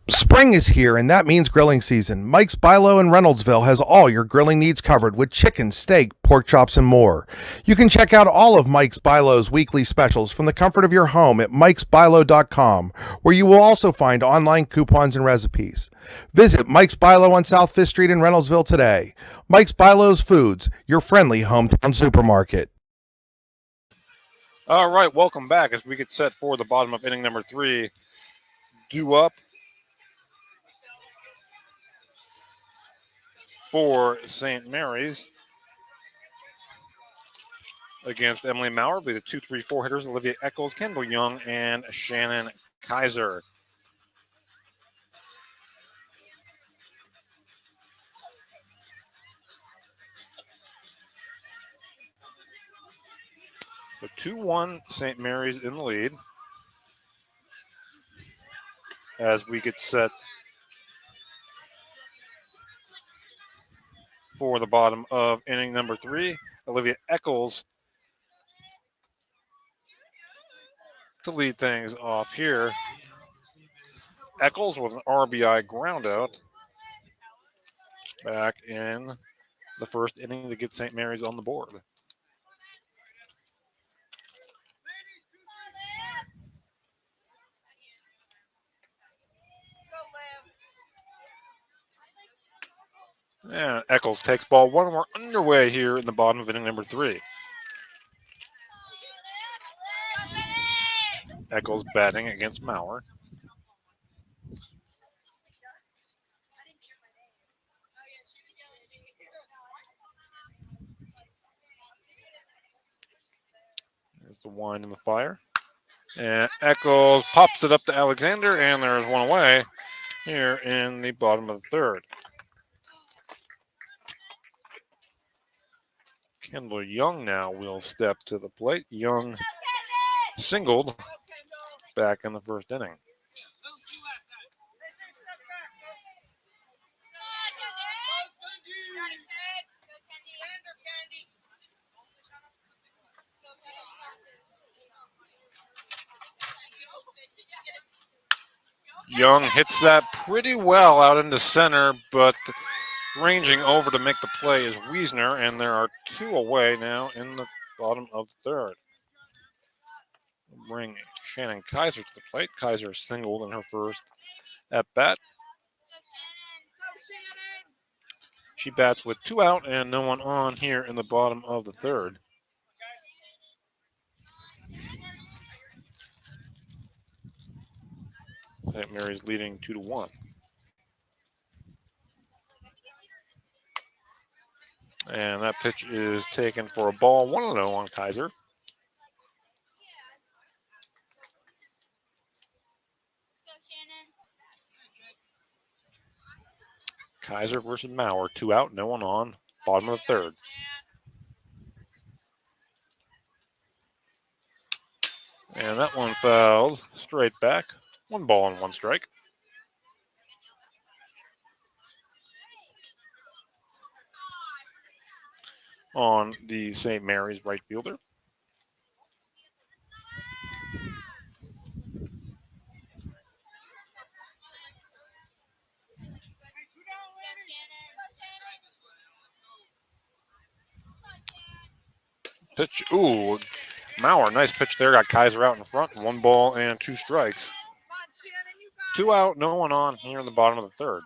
Speaker 6: Spring is here, and that means grilling season. Mike's Bilo in Reynoldsville has all your grilling needs covered with chicken, steak, pork chops, and more. You can check out all of Mike's Bilo's weekly specials from the comfort of your home at mikesbilo.com, where you will also find online coupons and recipes. Visit Mike's Bilo on South 5th Street in Reynoldsville today. Mike's Bilo's Foods, your friendly hometown supermarket.
Speaker 4: All right, welcome back as we get set for the bottom of inning number 3. Due up for St. Mary's against Emily Maurer. Be the 2-3-4 hitters: Olivia Eccles, Kendall Young, and Shannon Kaiser. So 2-1 St. Mary's in the lead as we get set for the bottom of inning number 3. Olivia Eccles to lead things off here. Eccles with an RBI groundout back in the first inning to get St. Mary's on the board. And Eccles takes ball 1. We're underway here in the bottom of inning number 3. Eccles batting against Maurer. There's the wind and the fire. And Eccles pops it up to Alexander, and there's one away here in the bottom of the third. Kendall Young now will step to the plate. Young singled back in the first inning. Young hits that pretty well out into center, but ranging over to make the play is Wiesner, and there are 2 away now in the bottom of the third. Bring Shannon Kaiser to the plate. Kaiser singled in her first at bat. She bats with 2 out and no one on here in the bottom of the third. St. Mary's leading 2-1. And that pitch is taken for a ball. 1-0 on Kaiser. Kaiser versus Maurer. 2 out, no one on. Bottom of the third. And that one fouled straight back. 1 ball and 1 strike. On the St. Mary's right fielder. pitch. Ooh, Maurer, nice pitch there. Got Kaiser out in front. 1 ball and 2 strikes. 2 out, no one on here in the bottom of the third.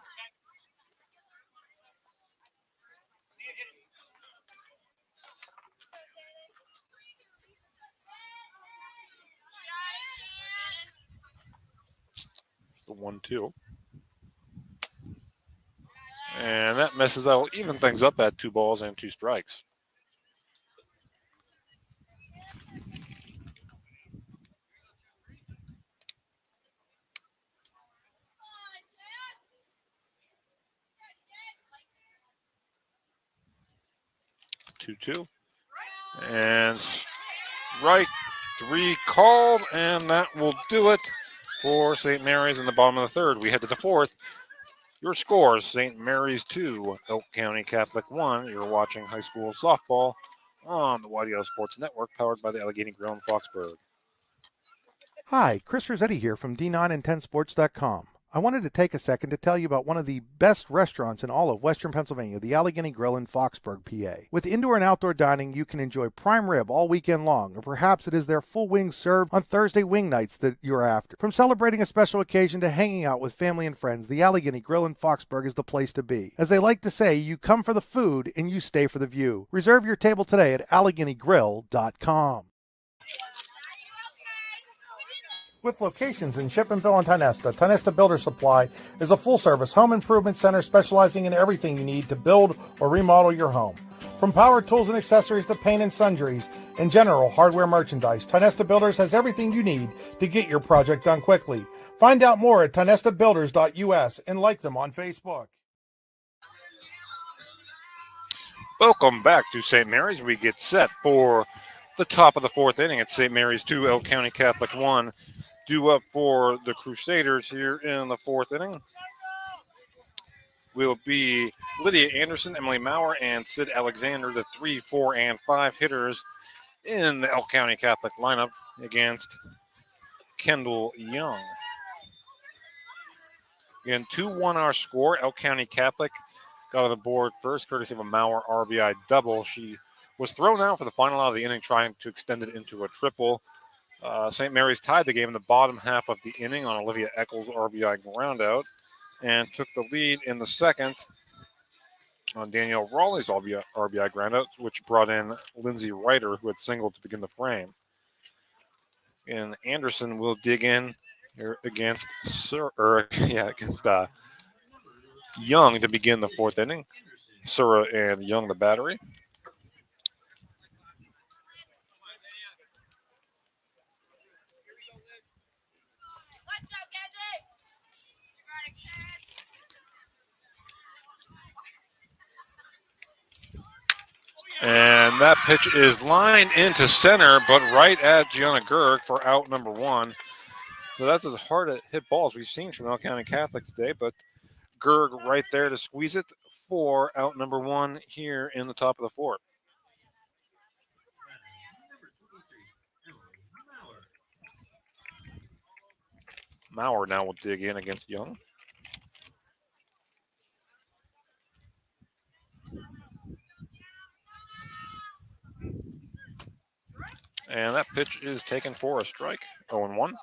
Speaker 4: The 1-2. And that misses. That'll even things up at 2 balls and 2 strikes. Two, and strike 3 called, and that will do it for St. Mary's in the bottom of the third. We head to the fourth. Your scores: St. Mary's 2, Elk County Catholic 1. You're watching high school softball on the YDL Sports Network, powered by the Allegheny Grill in Foxburg.
Speaker 6: Hi, Chris Rossetti here from D9and10sports.com. I wanted to take a second to tell you about one of the best restaurants in all of Western Pennsylvania, the Allegheny Grill in Foxburg, PA. With indoor and outdoor dining, you can enjoy prime rib all weekend long, or perhaps it is their full wings served on Thursday wing nights that you're after. From celebrating a special occasion to hanging out with family and friends, the Allegheny Grill in Foxburg is the place to be. As they like to say, you come for the food and you stay for the view. Reserve your table today at AlleghenyGrill.com. With locations in Shippenville and Tionesta, Tionesta Builder Supply is a full-service home improvement center specializing in everything you need to build or remodel your home. From power tools and accessories to paint and sundries and general hardware merchandise, Tionesta Builders has everything you need to get your project done quickly. Find out more at TionestaBuilders.us and like them on Facebook.
Speaker 4: Welcome back to St. Mary's. We get set for the top of the fourth inning at St. Mary's 2, Elk County Catholic 1. Due up for the Crusaders here in the fourth inning will be Lydia Anderson, Emily Maurer, and Sid Alexander, the 3, 4, and 5 hitters in the Elk County Catholic lineup against Kendall Young. Again, 2-1 our score. Elk County Catholic got on the board first, courtesy of a Maurer RBI double. She was thrown out for the final out of the inning, trying to extend it into a triple. St. Mary's tied the game in the bottom half of the inning on Olivia Eccles' RBI groundout and took the lead in the second on Danielle Rawley's RBI groundout, which brought in Lindsay Ryder, who had singled to begin the frame. And Anderson will dig in here against Young to begin the fourth inning. Sura and Young the battery. And that pitch is lined into center, but right at Gianna Gerg for out number 1. So that's as hard a hit ball as we've seen from Elk County Catholic today, but Gerg right there to squeeze it for out number 1 here in the top of the fourth. Maurer now will dig in against Young. And that pitch is taken for a strike. 0-1.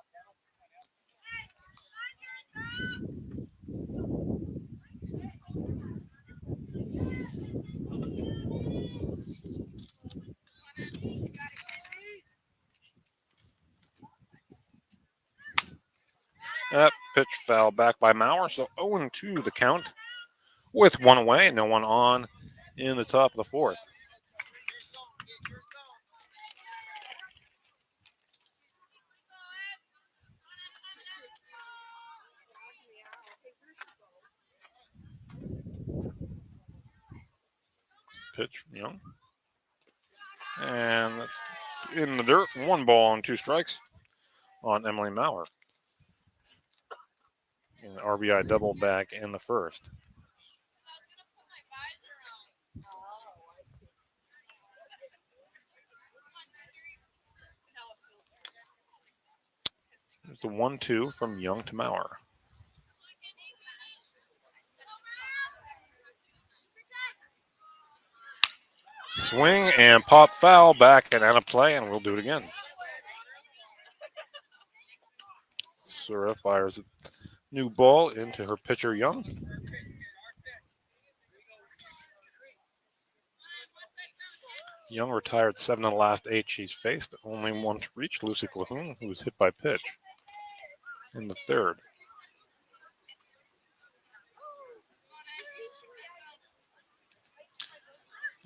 Speaker 4: That pitch fouled back by Maurer, so 0-2 the count with 1 away, no one on in the top of the fourth. Pitch from Young. And in the dirt, 1 ball and 2 strikes on Emily Maurer. An RBI double back in the first. It's the 1-2 from Young to Maurer. Swing and pop foul back and out of play, and we'll do it again. Sura fires a new ball into her pitcher, Young. Young retired 7 of the last 8 she's faced. Only one to reach, Lucy Calhoun, who was hit by pitch in the third.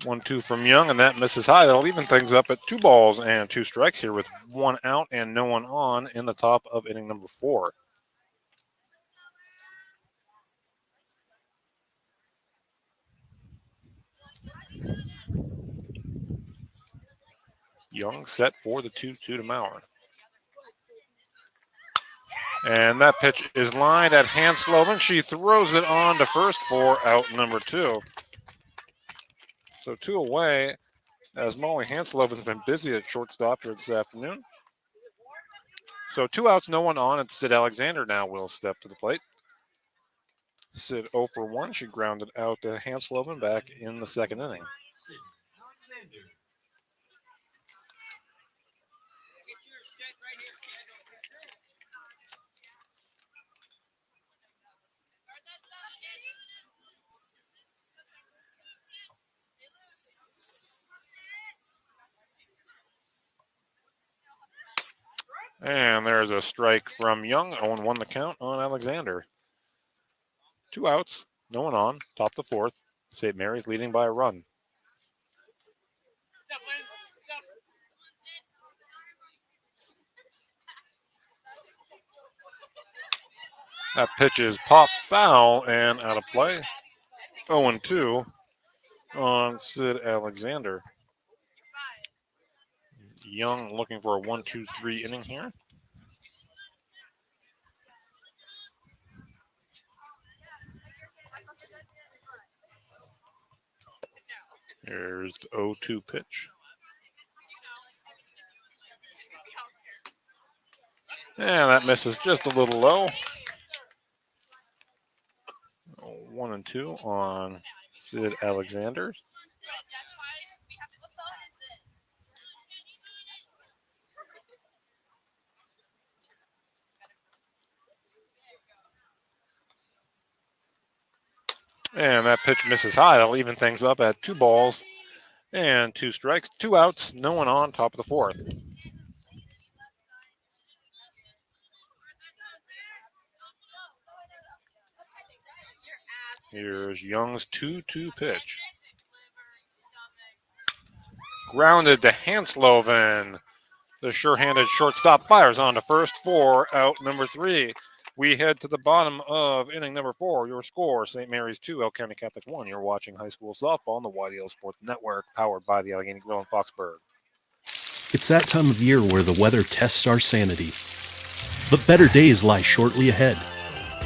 Speaker 4: One-two from Young, and that misses high. That'll even things up at 2 balls and 2 strikes here with 1 out and no one on in the top of inning number 4. Young set for the 2-2 to Maurer. And that pitch is lined at Hansloven. She throws it on to first for out number 2. So 2 away as Molly Hansloven's been busy at shortstop here this afternoon. So 2 outs, no one on, and Sid Alexander now will step to the plate. Sid 0 for 1. She grounded out to Hansloven back in the second inning. And there's a strike from Young. 0-1 the count on Alexander. 2 outs, no one on, top the 4th. St. Mary's leading by a run. That pitch is popped foul and out of play. 0-2 on Sid Alexander. Young looking for a 1-2-3 inning here. Here's the 0-2 pitch. And that misses just a little low. 1-2 on Sid Alexander. And that pitch misses high. That'll even things up at 2 balls and 2 strikes. 2 outs, no one on, top of the 4th. Here's Young's 2-2 pitch. Grounded to Hansloven. The sure-handed shortstop fires on to first for out number 3. We head to the bottom of inning number 4. Your score, St. Mary's 2, Elk County Catholic 1. You're watching high school softball on the YDL Sports Network, powered by the Allegheny Grill in Foxburg.
Speaker 8: It's that time of year where the weather tests our sanity. But better days lie shortly ahead.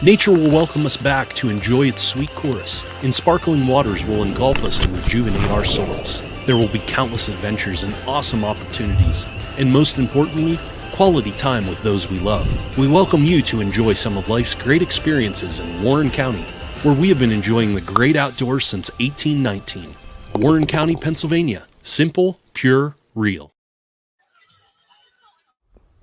Speaker 8: Nature will welcome us back to enjoy its sweet chorus, and sparkling waters will engulf us to rejuvenate our souls. There will be countless adventures and awesome opportunities, and most importantly, quality time with those we love. We welcome you to enjoy some of life's great experiences in Warren County, where we have been enjoying the great outdoors since 1819. Warren County, Pennsylvania. Simple, pure, real.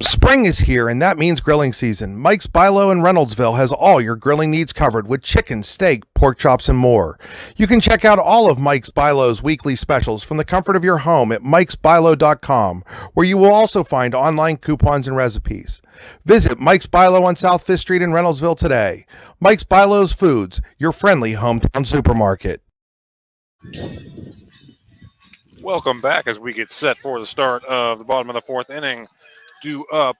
Speaker 6: Spring is here, and that means grilling season. Mike's Bilo in Reynoldsville has all your grilling needs covered with chicken, steak, pork chops, and more. You can check out all of Mike's Bilo's weekly specials from the comfort of your home at mikesbilo.com, where you will also find online coupons and recipes. Visit Mike's Bilo on South 5th Street in Reynoldsville today. Mike's Bilo's Foods, your friendly hometown supermarket.
Speaker 4: Welcome back as we get set for the start of the bottom of the 4th inning. Due up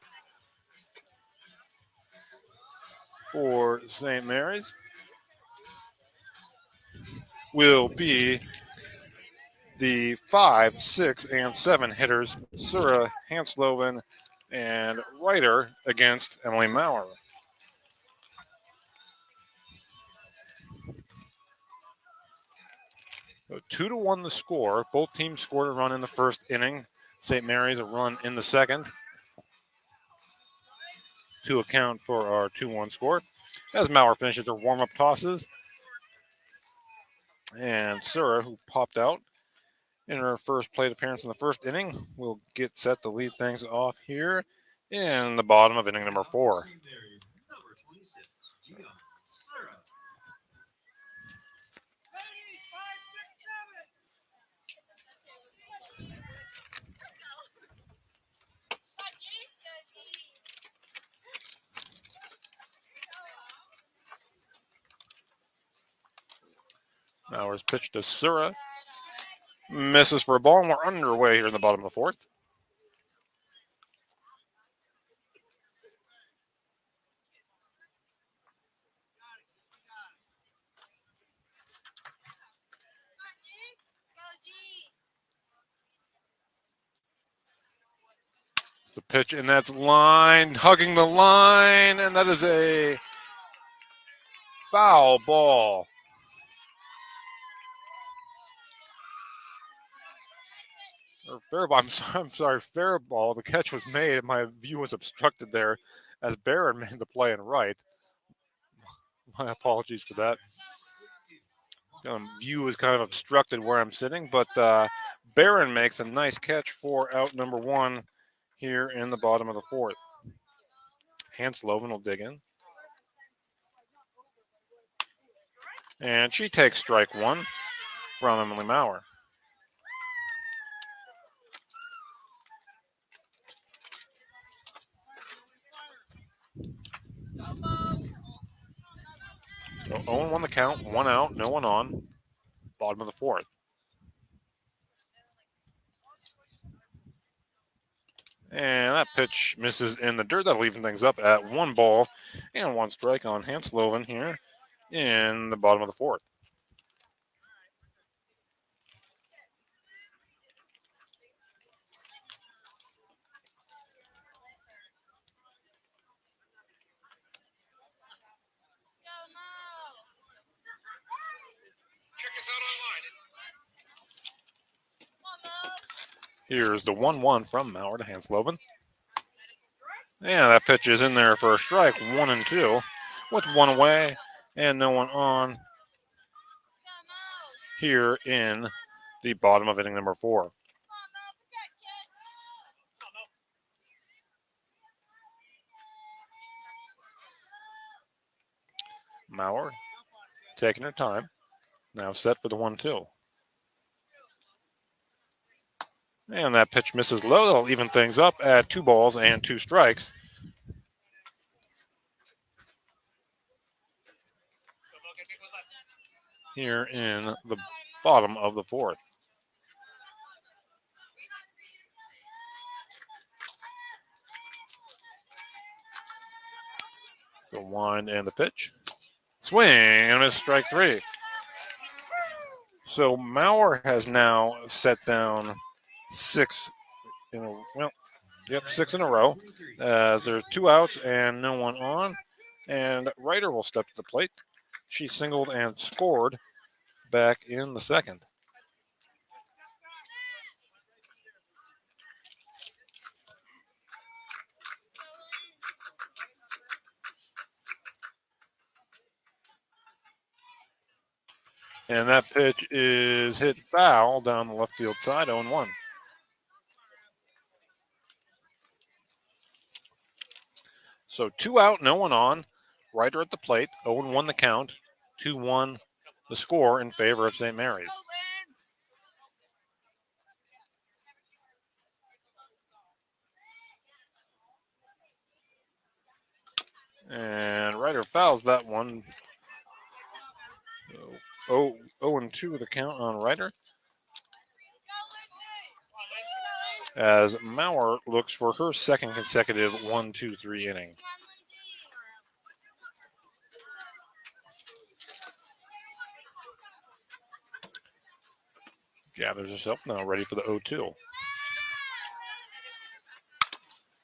Speaker 4: for St. Mary's will be the 5, 6, and 7 hitters, Sura Hansloven and Ryder, against Emily Maurer. So 2-1 the score. Both teams scored a run in the first inning. St. Mary's a run in the second, to account for our 2-1 score. As Maurer finishes her warm-up tosses. And Sura, who popped out, in her first plate appearance in the first inning. We'll get set to lead things off here in the bottom of inning number 4. Mauer's pitch to Sura. Misses for a ball, and we're underway here in the bottom of the 4th. It's the pitch, and that's line, hugging the line, and that is a foul ball. Or fair ball. I'm sorry, fair ball. The catch was made. My view was obstructed there as Barron made the play in right. My apologies for that. View is kind of obstructed where I'm sitting, but Barron makes a nice catch for out number 1 here in the bottom of the 4th. Hansloven will dig in. And she takes strike 1 from Emily Mauer. So 0-1 the count, 1 out, no one on. Bottom of the 4th. And that pitch misses in the dirt. That'll even things up at 1 ball and 1 strike on Hansloven here in the bottom of the 4th. Here's the 1-1 from Mauer to Hansloven. And that pitch is in there for a strike, 1-2, with 1 away and no one on here in the bottom of inning number 4. Mauer taking her time. Now set for the 1-2. And that pitch misses low. That'll even things up at 2 balls and 2 strikes. Here in the bottom of the 4th. The wind and the pitch. Swing and miss, strike 3. So Mauer has now set down 6 in a row. There's 2 outs and no one on. And Ryder will step to the plate. She singled and scored back in the 2nd. And that pitch is hit foul down the left field side, 0-1. So 2 out, no one on. Ryder at the plate, 0-1 the count, 2-1 the score in favor of St. Mary's. And Ryder fouls that one. 0-2 the count on Ryder. As Mauer looks for her 2nd consecutive 1-2-3 inning. Gathers herself now, ready for the 0-2.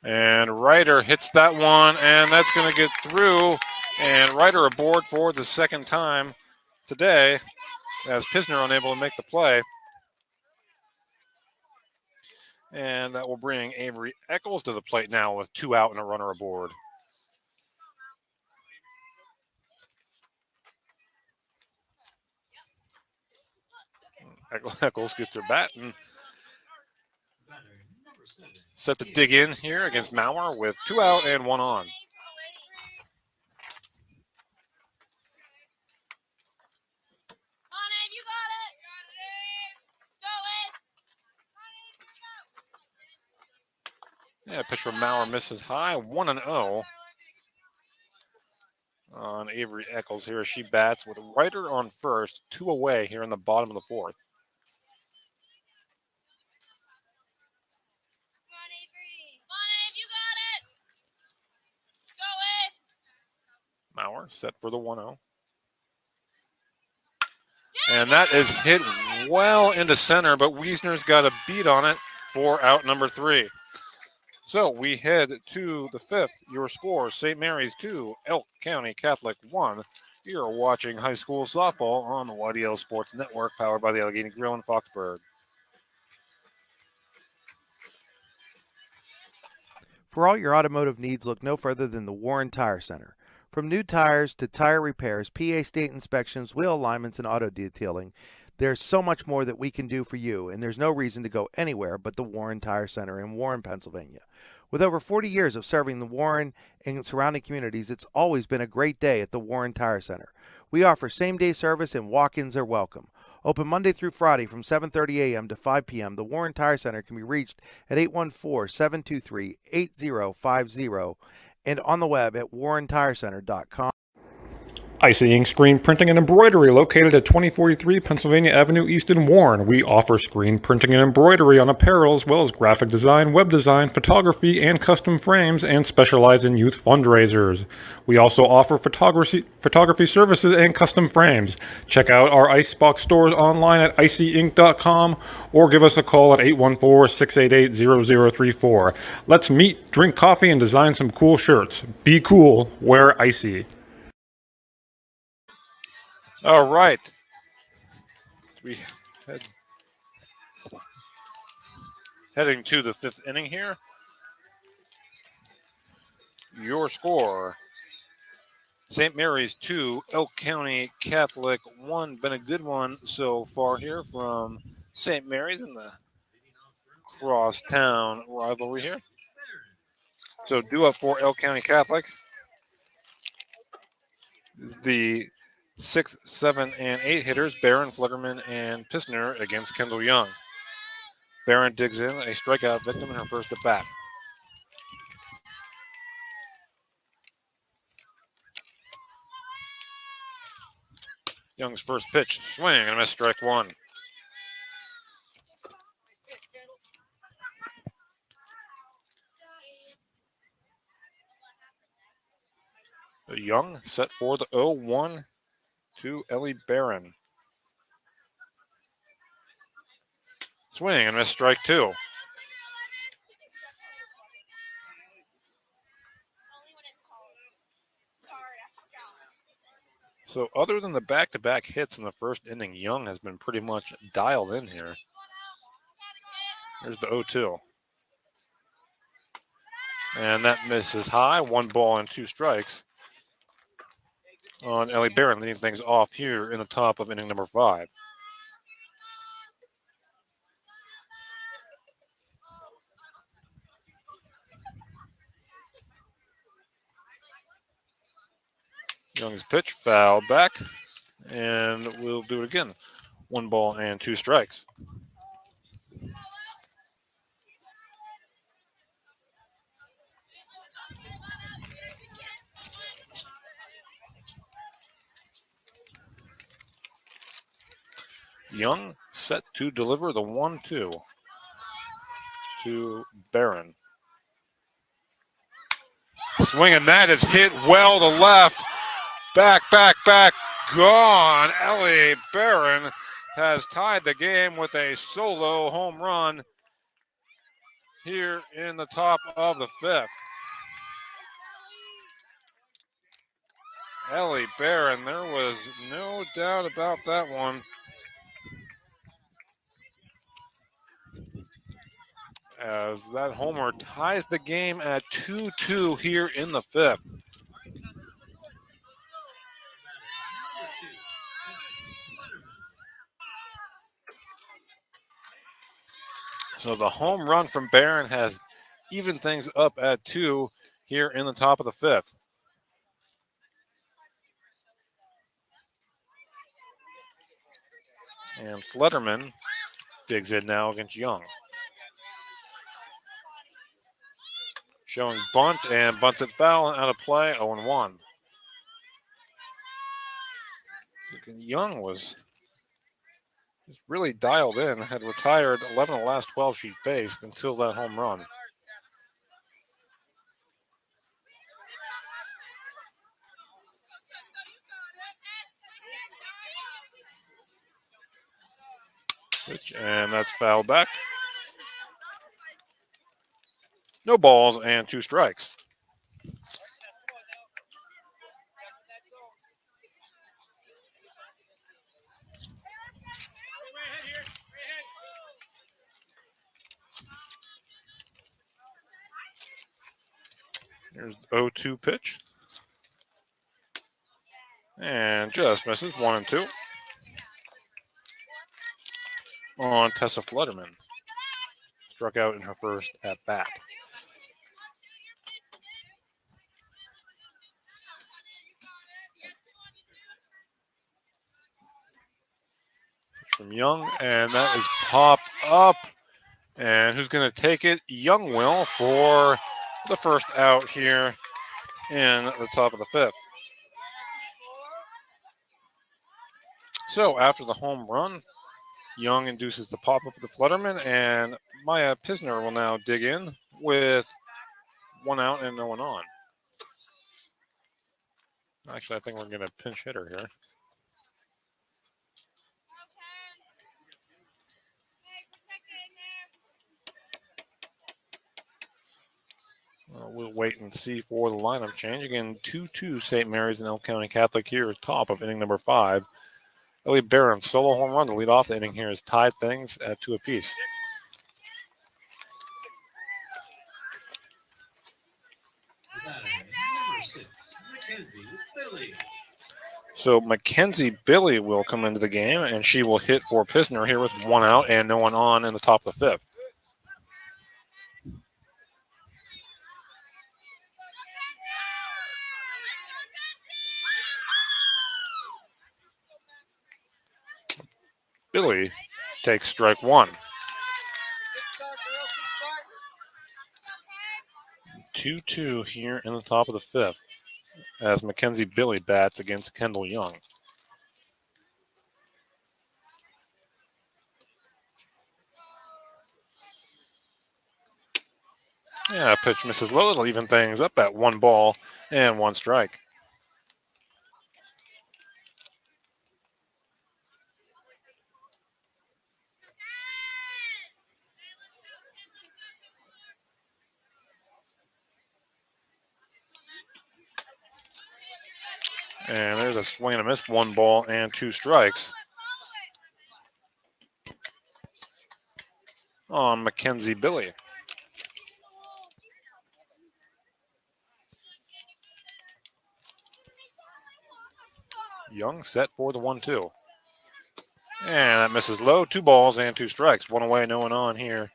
Speaker 4: And Ryder hits that one, and that's going to get through. And Ryder aboard for the 2nd time today, as Pisner unable to make the play. And that will bring Avery Eccles to the plate now with 2 out and a runner aboard. Eccles gets her bat and set to dig in here against Maurer with 2 out and 1 on. Yeah, pitch from Maurer misses high, 1-0 on Avery Eccles here. She bats with Ryder on first, 2 away here in the bottom of the 4th. Maurer set for the 1-0. And that is hit well into center, but Wiesner's got a beat on it for out number 3. So we head to the 5th. Your score, St. Mary's 2, Elk County Catholic 1. You're watching high school softball on the YDL Sports Network, powered by the Allegheny Grill in Foxburg.
Speaker 6: For all your automotive needs, look no further than the Warren Tire Center. From new tires to tire repairs, PA state inspections, wheel alignments, and auto detailing, there's so much more that we can do for you, and there's no reason to go anywhere but the Warren Tire Center in Warren, Pennsylvania. With over 40 years of serving the Warren and surrounding communities, it's always been a great day at the Warren Tire Center. We offer same-day service and walk-ins are welcome. Open Monday through Friday from 7:30 a.m. to 5 p.m., the Warren Tire Center can be reached at 814-723-8050 and on the web at warrentirecenter.com.
Speaker 7: Icy Ink Screen Printing and Embroidery, located at 2043 Pennsylvania Avenue East in Warren. We offer screen printing and embroidery on apparel, as well as graphic design, web design, photography, and custom frames, and specialize in youth fundraisers. We also offer photography services and custom frames. Check out our Icebox stores online at icyink.com or give us a call at 814-688-0034. Let's meet, drink coffee, and design some cool shirts. Be cool, wear Icy.
Speaker 4: All right. We heading to the 5th inning here. Your score, St. Mary's 2, Elk County Catholic 1. Been a good one so far here from St. Mary's in the crosstown rivalry here. So due up for Elk County Catholic is the 6, 7, and 8 hitters, Barron, Flutterman, and Pissner against Kendall Young. Barron digs in, a strikeout victim in her first at bat. Young's first pitch, swing and a miss, strike 1. Young set for the 0-1 to Ellie Barron. Swing and miss, strike 2. So other than the back-to-back hits in the first inning, Young has been pretty much dialed in here. Here's the 0-2. And that misses high, 1 ball and 2 strikes on Ellie Barron, leading things off here in the top of inning number 5. Young's pitch, foul back, and we'll do it again. 1 ball and 2 strikes. Young set to deliver the 1-2 to Barron. Swing and that is hit well to left. Back, gone. Ellie Barron has tied the game with a solo home run here in the top of the 5th. Ellie Barron, there was no doubt about that one. As that homer ties the game at 2-2 here in the 5th. So the home run from Barron has evened things up at 2 here in the top of the 5th. And Flutterman digs in now against Young. Showing bunt and bunted foul and out of play, 0-1. Young was really dialed in, had retired 11 of the last 12 she faced until that home run. And that's fouled back. No balls and 2 strikes. Here's the 0-2 pitch. And just misses, 1-2. On Tessa Flutterman. Struck out in her first at bat. From Young, and that is popped up. And who's going to take it? Young will for the first out here in the top of the 5th. So after the home run, Young induces the pop-up of the Flutterman, and Maya Pisner will now dig in with 1 out and no one on. Actually, I think we're going to pinch hitter here. We'll wait and see for the lineup change. Again, 2-2 St. Mary's and Elk County Catholic here, top of inning number 5. Elliot Barron, solo home run to lead off the inning here, has tied things at 2 apiece. So Mackenzie Billy will come into the game, and she will hit for Pisner here with 1 out and no one on in the top of the 5th. Billy takes strike 1. 2-2 here in the top of the 5th as Mackenzie Billy bats against Kendall Young. Yeah, pitch misses low. It'll even things up at 1 ball and 1 strike. And there's a swing and a miss, 1 ball and 2 strikes on Mackenzie Billy. Young set for the 1-2. And that misses low, 2 balls and 2 strikes. 1 away, no one on here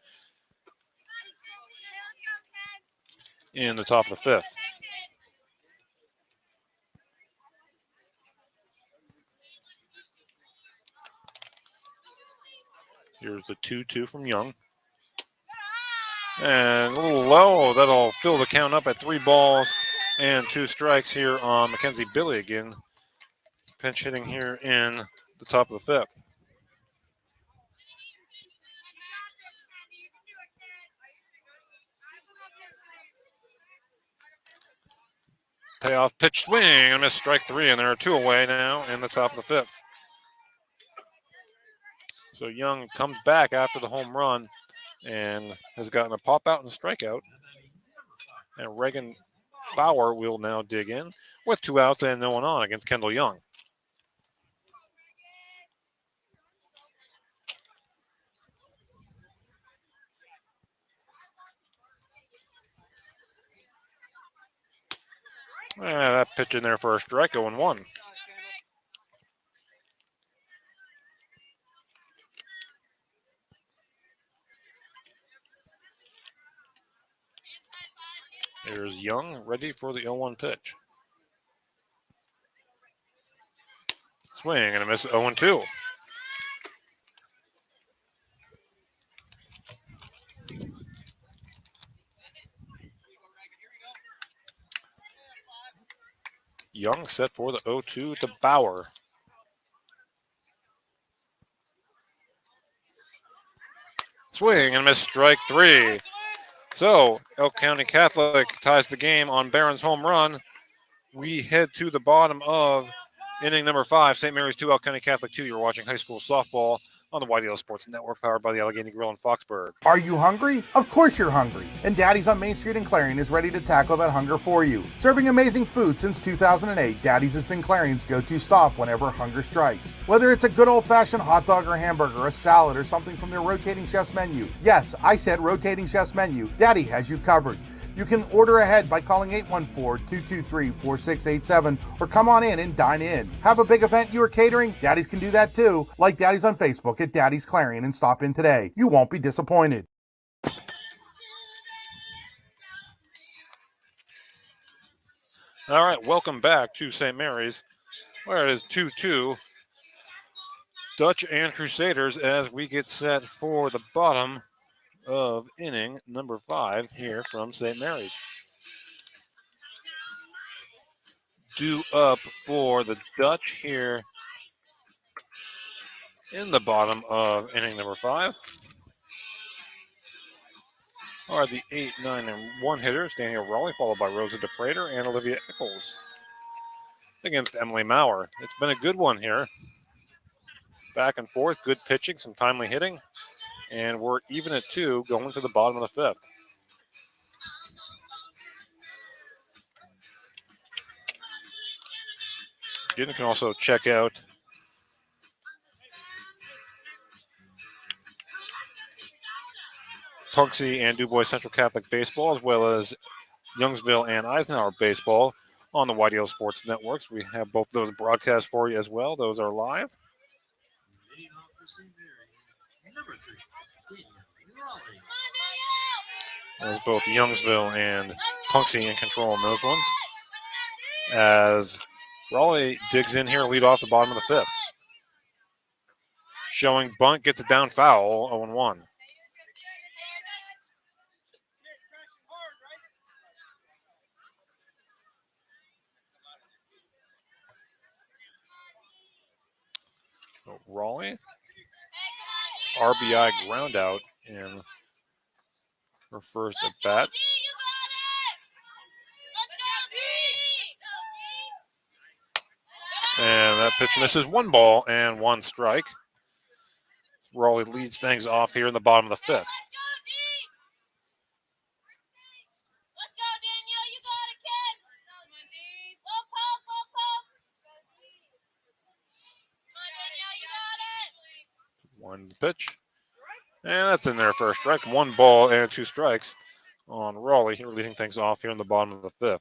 Speaker 4: in the top of the 5th. Here's the 2-2 from Young. And a little low. That'll fill the count up at 3 balls and 2 strikes here on Mackenzie Billy again. Pinch hitting here in the top of the 5th. Payoff pitch swing and miss, strike 3, and there are 2 away now in the top of the 5th. So Young comes back after the home run and has gotten a pop out and a strikeout. And Reagan Bauer will now dig in with 2 outs and no one on against Kendall Young. And that pitch in there for a strike, 0-1. There's Young ready for the 0-1 pitch. Swing and a miss, 0-2. Young set for the 0-2 to Bauer. Swing and miss, strike 3. So Elk County Catholic ties the game on Barron's home run. We head to the bottom of inning number 5. St. Mary's 2, Elk County Catholic 2. You're watching high school softball on the YDL Sports Network, powered by the Allegheny Grill in Foxburg.
Speaker 1: Are you hungry? Of course you're hungry. And Daddy's on Main Street in Clarion is ready to tackle that hunger for you. Serving amazing food since 2008, Daddy's has been Clarion's go-to stop whenever hunger strikes. Whether it's a good old-fashioned hot dog or hamburger, a salad, or something from their rotating chef's menu. Yes, I said rotating chef's menu. Daddy has you covered. You can order ahead by calling 814-223-4687 or come on in and dine in. Have a big event you are catering? Daddy's can do that too. Like Daddy's on Facebook at Daddy's Clarion and stop in today. You won't be disappointed.
Speaker 4: All right, welcome back to St. Mary's, where it is 2-2. Dutch and Crusaders as we get set for the bottom of inning number 5 here from St. Mary's. Due up for the Dutch here in the bottom of inning number 5 are the 8, 9, and 1 hitters, Daniel Raleigh, followed by Rosa DePrater and Olivia Eccles against Emily Maurer. It's been a good one here. Back and forth, good pitching, some timely hitting. And we're even at 2 going to the bottom of the 5th. You can also check out Punxsutawney and Du Bois Central Catholic Baseball, as well as Youngsville and Eisenhower Baseball on the YDL Sports Networks. We have both those broadcasts for you as well. Those are live. As both Youngsville and Punxsutawney in control on those ones. As Raleigh digs in here, lead off the bottom of the 5th. Showing bunt, gets it down foul, 0-1. So Raleigh, RBI ground out in her first at bat. And that pitch misses, 1 ball and 1 strike. Raleigh leads things off here in the bottom of the 5th. One pitch. And that's in there for a strike. 1 ball and 2 strikes on Raleigh here, leading things off here in the bottom of the 5th.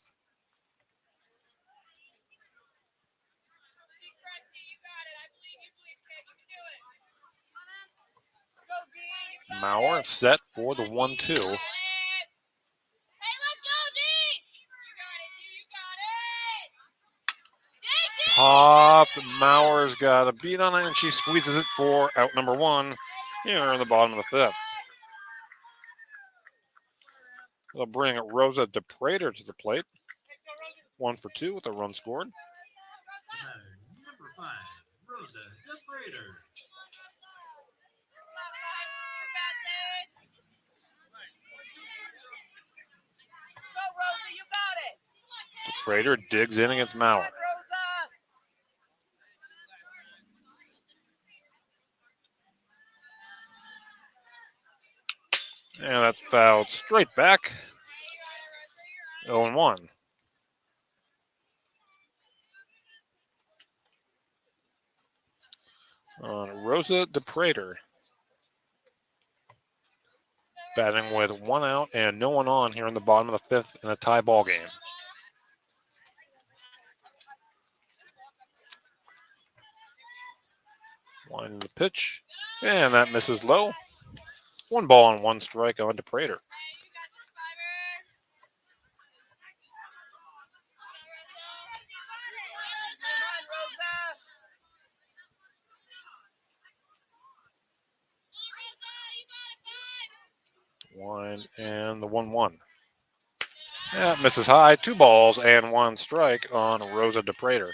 Speaker 4: Maurer set for the 1-2. Pop. Maurer's got a beat on it, and she squeezes it for out number 1 here in the bottom of the 5th. They'll bring Rosa DePrater to the plate. 1 for 2 with a run scored.
Speaker 3: Number 5, Rosa DePrater.
Speaker 4: DePrater digs in against Maurer. And that's fouled straight back. 0-1. On Rosa DePrater. Batting with 1 out and no one on here in the bottom of the 5th in a tie ball game. Winding the pitch, and that misses low. 1 ball and 1 strike on DePrater. One and the 1-1. That misses high. 2 balls and 1 strike on Rosa DePrater.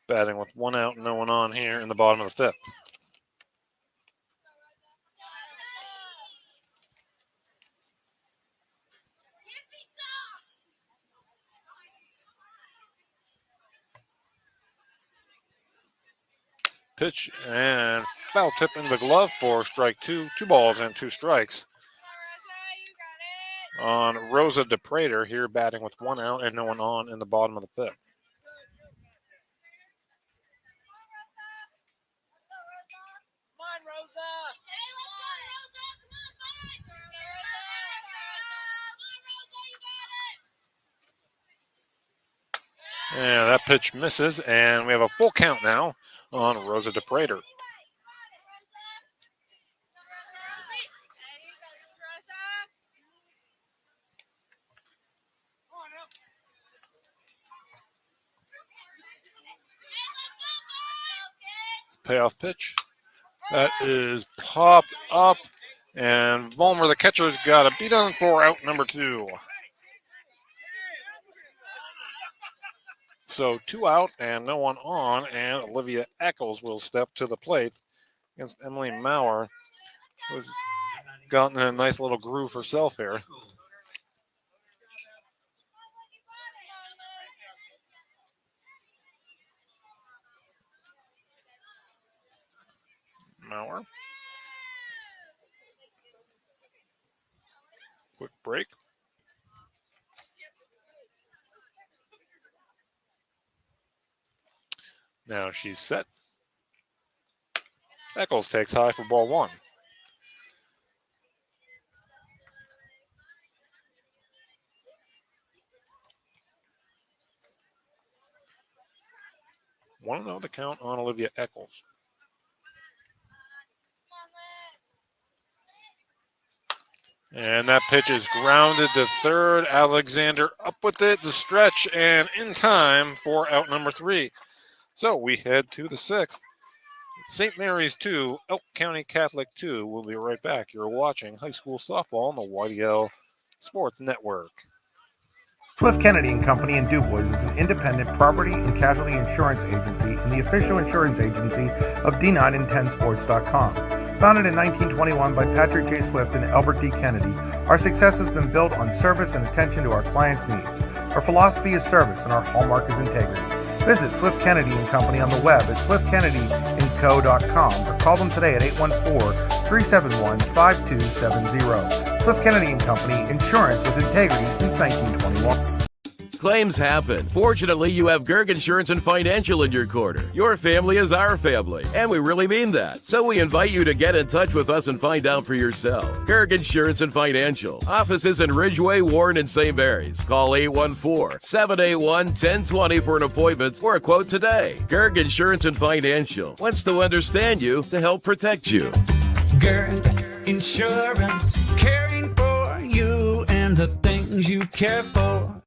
Speaker 4: Batting with 1 out and no one on here in the bottom of the 5th. Pitch and foul tip in the glove for strike 2. 2 balls and 2 strikes on Rosa DePrater here, batting with 1 out and no one on in the bottom of the 5th. And that pitch misses, and we have a full count now on Rosa DePrater. Payoff pitch. That is popped up, and Vollmer, the catcher's got a beat on for out number 2. So 2 out and no one on, and Olivia Eccles will step to the plate against Emily Maurer, who's gotten a nice little groove herself here. Maurer. Quick break. Now she's set. Eccles takes high for ball 1. Want to know the count on Olivia Eccles. And that pitch is grounded to third. Alexander up with it, the stretch, and in time for out number 3. So we head to the 6th. St. Mary's 2, Elk County Catholic 2. We'll be right back. You're watching high school softball on the YDL Sports Network.
Speaker 1: Swift Kennedy and Company in DuBois is an independent property and casualty insurance agency and the official insurance agency of D9and10sports.com. Founded in 1921 by Patrick J. Swift and Albert D. Kennedy, our success has been built on service and attention to our clients' needs. Our philosophy is service and our hallmark is integrity. Visit Swift Kennedy and Company on the web at swiftkennedyandco.com or call them today at 814-371-5270. Swift Kennedy and Company, insurance with integrity since 1921.
Speaker 2: Claims happen. Fortunately, you have Gerg Insurance and Financial in your corner. Your family is our family, and we really mean that. So we invite you to get in touch with us and find out for yourself. Gerg Insurance and Financial. Offices in Ridgeway, Warren, and St. Mary's. Call 814-781-1020 for an appointment or a quote today. Gerg Insurance and Financial wants to understand you to help protect you.
Speaker 3: Gerg Insurance, caring for you and the things you care for.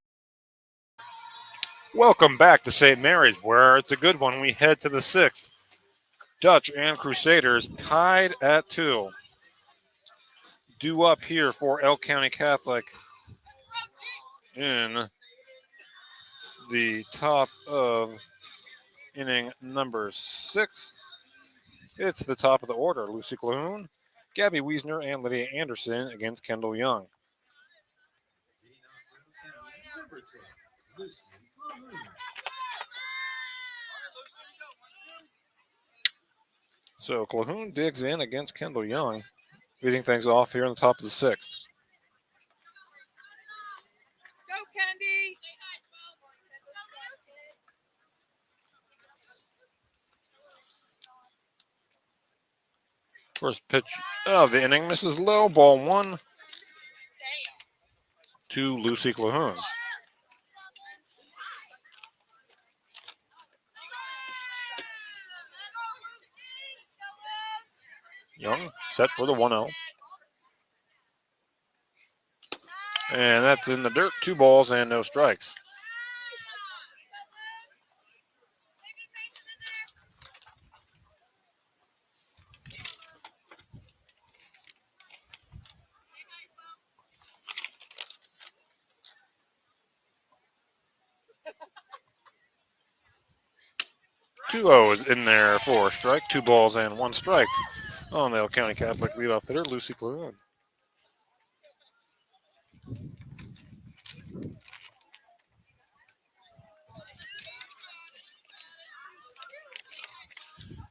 Speaker 4: Welcome back to St. Mary's, where it's a good one. We head to the 6th. Dutch and Crusaders tied at 2. Due up here for Elk County Catholic in the top of inning number 6. It's the top of the order. Lucy Clune, Gabby Wiesner, and Lydia Anderson against Kendall Young. So Calhoun digs in against Kendall Young, leading things off here on the top of the 6th.
Speaker 9: Go, Kendi!
Speaker 4: First pitch of the inning misses low, ball 1 to Lucy Calhoun. Young set for the 1-0. And that's in the dirt. 2 balls and no strikes. Two O's in there for a strike. 2 balls and 1 strike on the El County Catholic leadoff hitter, Lucy Clune.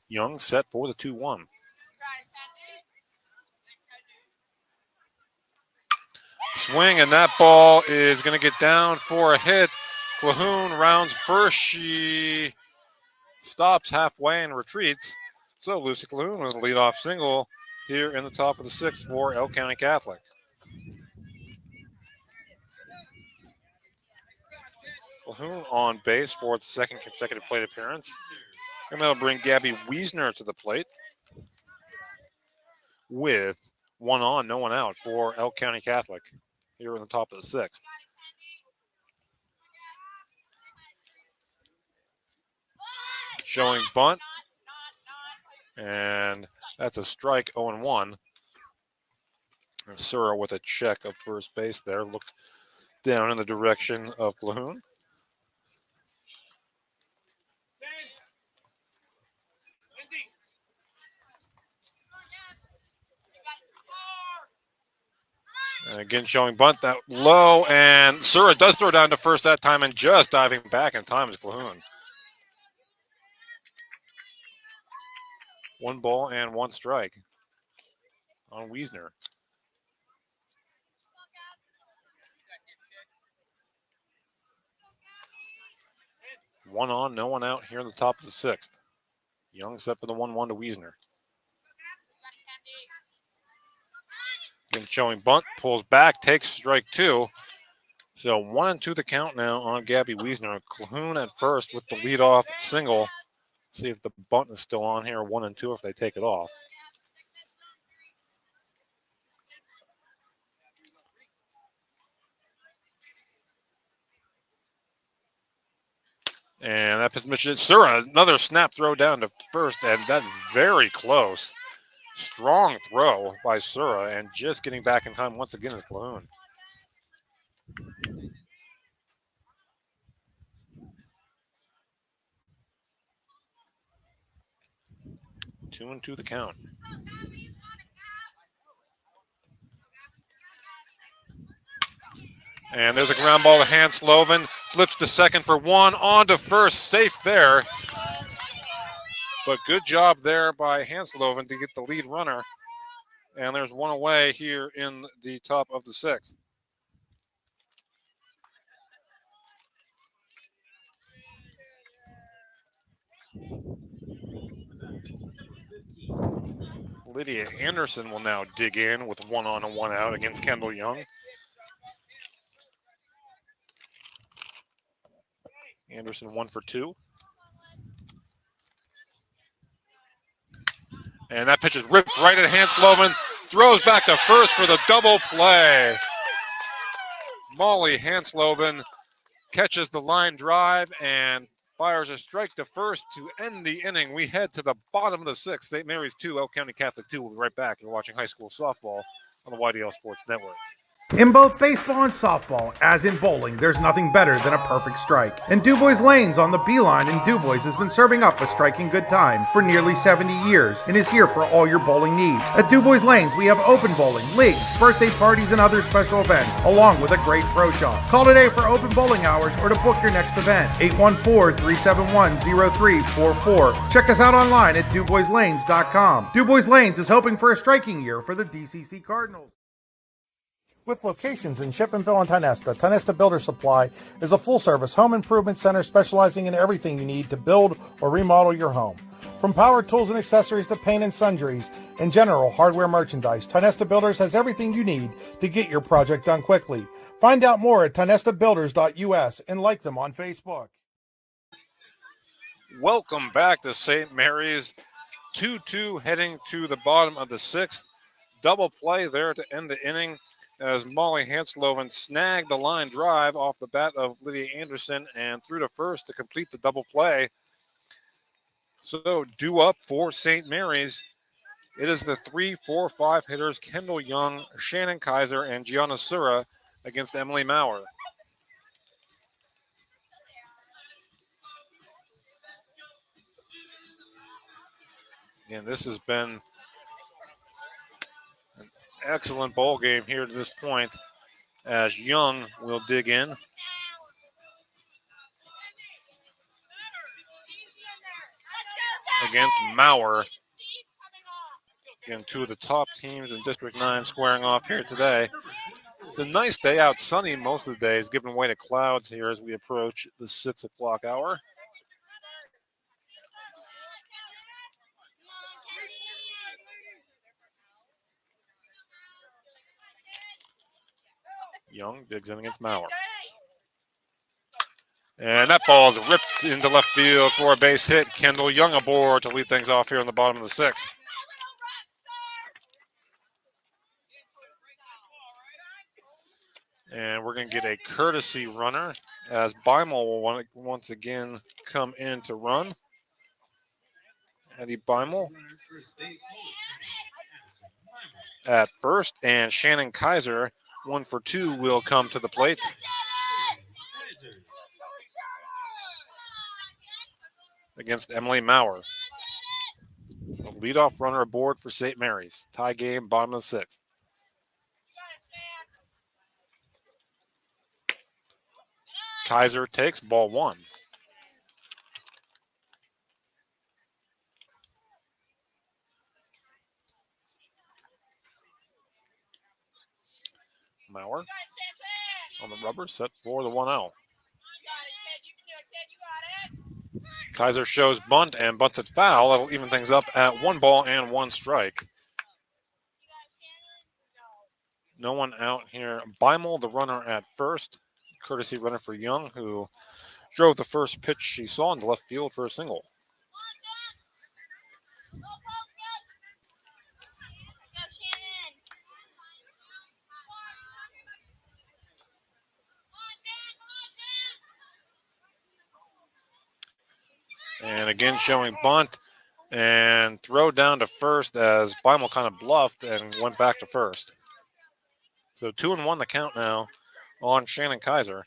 Speaker 4: Young set for the 2-1. Swing, and that ball is going to get down for a hit. Calhoun rounds first. She stops halfway and retreats. So Lucy Calhoun with a leadoff single here in the top of the 6th for El County Catholic. Calhoun on base for its 2nd consecutive plate appearance. And that'll bring Gabby Wiesner to the plate with 1 on, no one out for El County Catholic here in the top of the 6th. Showing bunt. And that's a strike, 0-1. And Sura with a check of first base there. Look down in the direction of Calhoun. And again, showing bunt that low, and Sura does throw down to first that time, and just diving back in time is Calhoun. 1 ball and 1 strike on Wiesner. One on, no one out here in the top of the 6th. Young set for the 1-1 to Wiesner. Again, showing bunt, pulls back, takes strike 2. So 1-2 the count now on Gabby Wiesner. Calhoun at first with the leadoff single. See if the bunt is still on here, 1-2 if they take it off. And that position, Sura, another snap throw down to first, and that's very close. Strong throw by Sura, and just getting back in time once again is Calhoun. Two and two the count. And there's a ground ball to Hansloven. Flips to second for 1. On to first. Safe there. But good job there by Hansloven to get the lead runner. And there's 1 away here in the top of the 6th. Lydia Anderson will now dig in with 1 on and 1 out against Kendall Young. Anderson 1 for 2. And that pitch is ripped right at Hansloven. Throws back to first for the double play. Molly Hansloven catches the line drive and fires a strike to first to end the inning. We head to the bottom of the 6th. St. Mary's 2, El County Catholic 2. We'll be right back. You're watching high school softball on the YDL Sports Network.
Speaker 1: In both baseball and softball, as in bowling, there's nothing better than a perfect strike. And DuBois Lanes on the Beeline in DuBois has been serving up a striking good time for nearly 70 years and is here for all your bowling needs. At DuBois Lanes, we have open bowling, leagues, birthday parties, and other special events, along with a great pro shop. Call today for open bowling hours or to book your next event. 814-371-0344. Check us out online at DuBoisLanes.com. DuBois Lanes is hoping for a striking year for the DCC Cardinals. With locations in Shippenville and Tionesta, Tionesta Builder Supply is a full-service home improvement center specializing in everything you need to build or remodel your home. From power tools and accessories to paint and sundries and general hardware merchandise, Tionesta Builders has everything you need to get your project done quickly. Find out more at TionestaBuilders.us and like them on Facebook.
Speaker 4: Welcome back to St. Mary's. 2-2 heading to the bottom of the 6th. Double play there to end the inning, as Molly Hansloven snagged the line drive off the bat of Lydia Anderson and threw to first to complete the double play. So due up for St. Mary's. It is the 3-4-5 hitters, Kendall Young, Shannon Kaiser, and Gianna Sura against Emily Maurer. And this has been an excellent ball game here to this point as Young will dig in. Against Mauer. Again, two of the top teams in District 9 squaring off here today. It's a nice day out, sunny most of the days, giving way to clouds here as we approach the 6 o'clock hour. Young digs in against Mauer. And that ball is ripped into left field for a base hit. Kendall Young aboard to lead things off here in the bottom of the 6th. And we're going to get a courtesy runner as Beimel will once again come in to run. Eddie Beimel at first, and Shannon Kaiser, 1 for 2, will come to the plate. Against Emily Mauer. A leadoff runner aboard for St. Mary's. Tie game, bottom of the 6th. Kaiser takes ball 1. Mauer on the rubber, set for the 1-0. Kaiser shows bunt and bunts it foul. That'll even things up at 1 ball and 1 strike. No one out here. Beimel, the runner at first. Courtesy runner for Young, who drove the first pitch she saw into left field for a single. And again showing bunt and throw down to first as Beimel kind of bluffed and went back to first. So 2-1 the count now on Shannon Kaiser.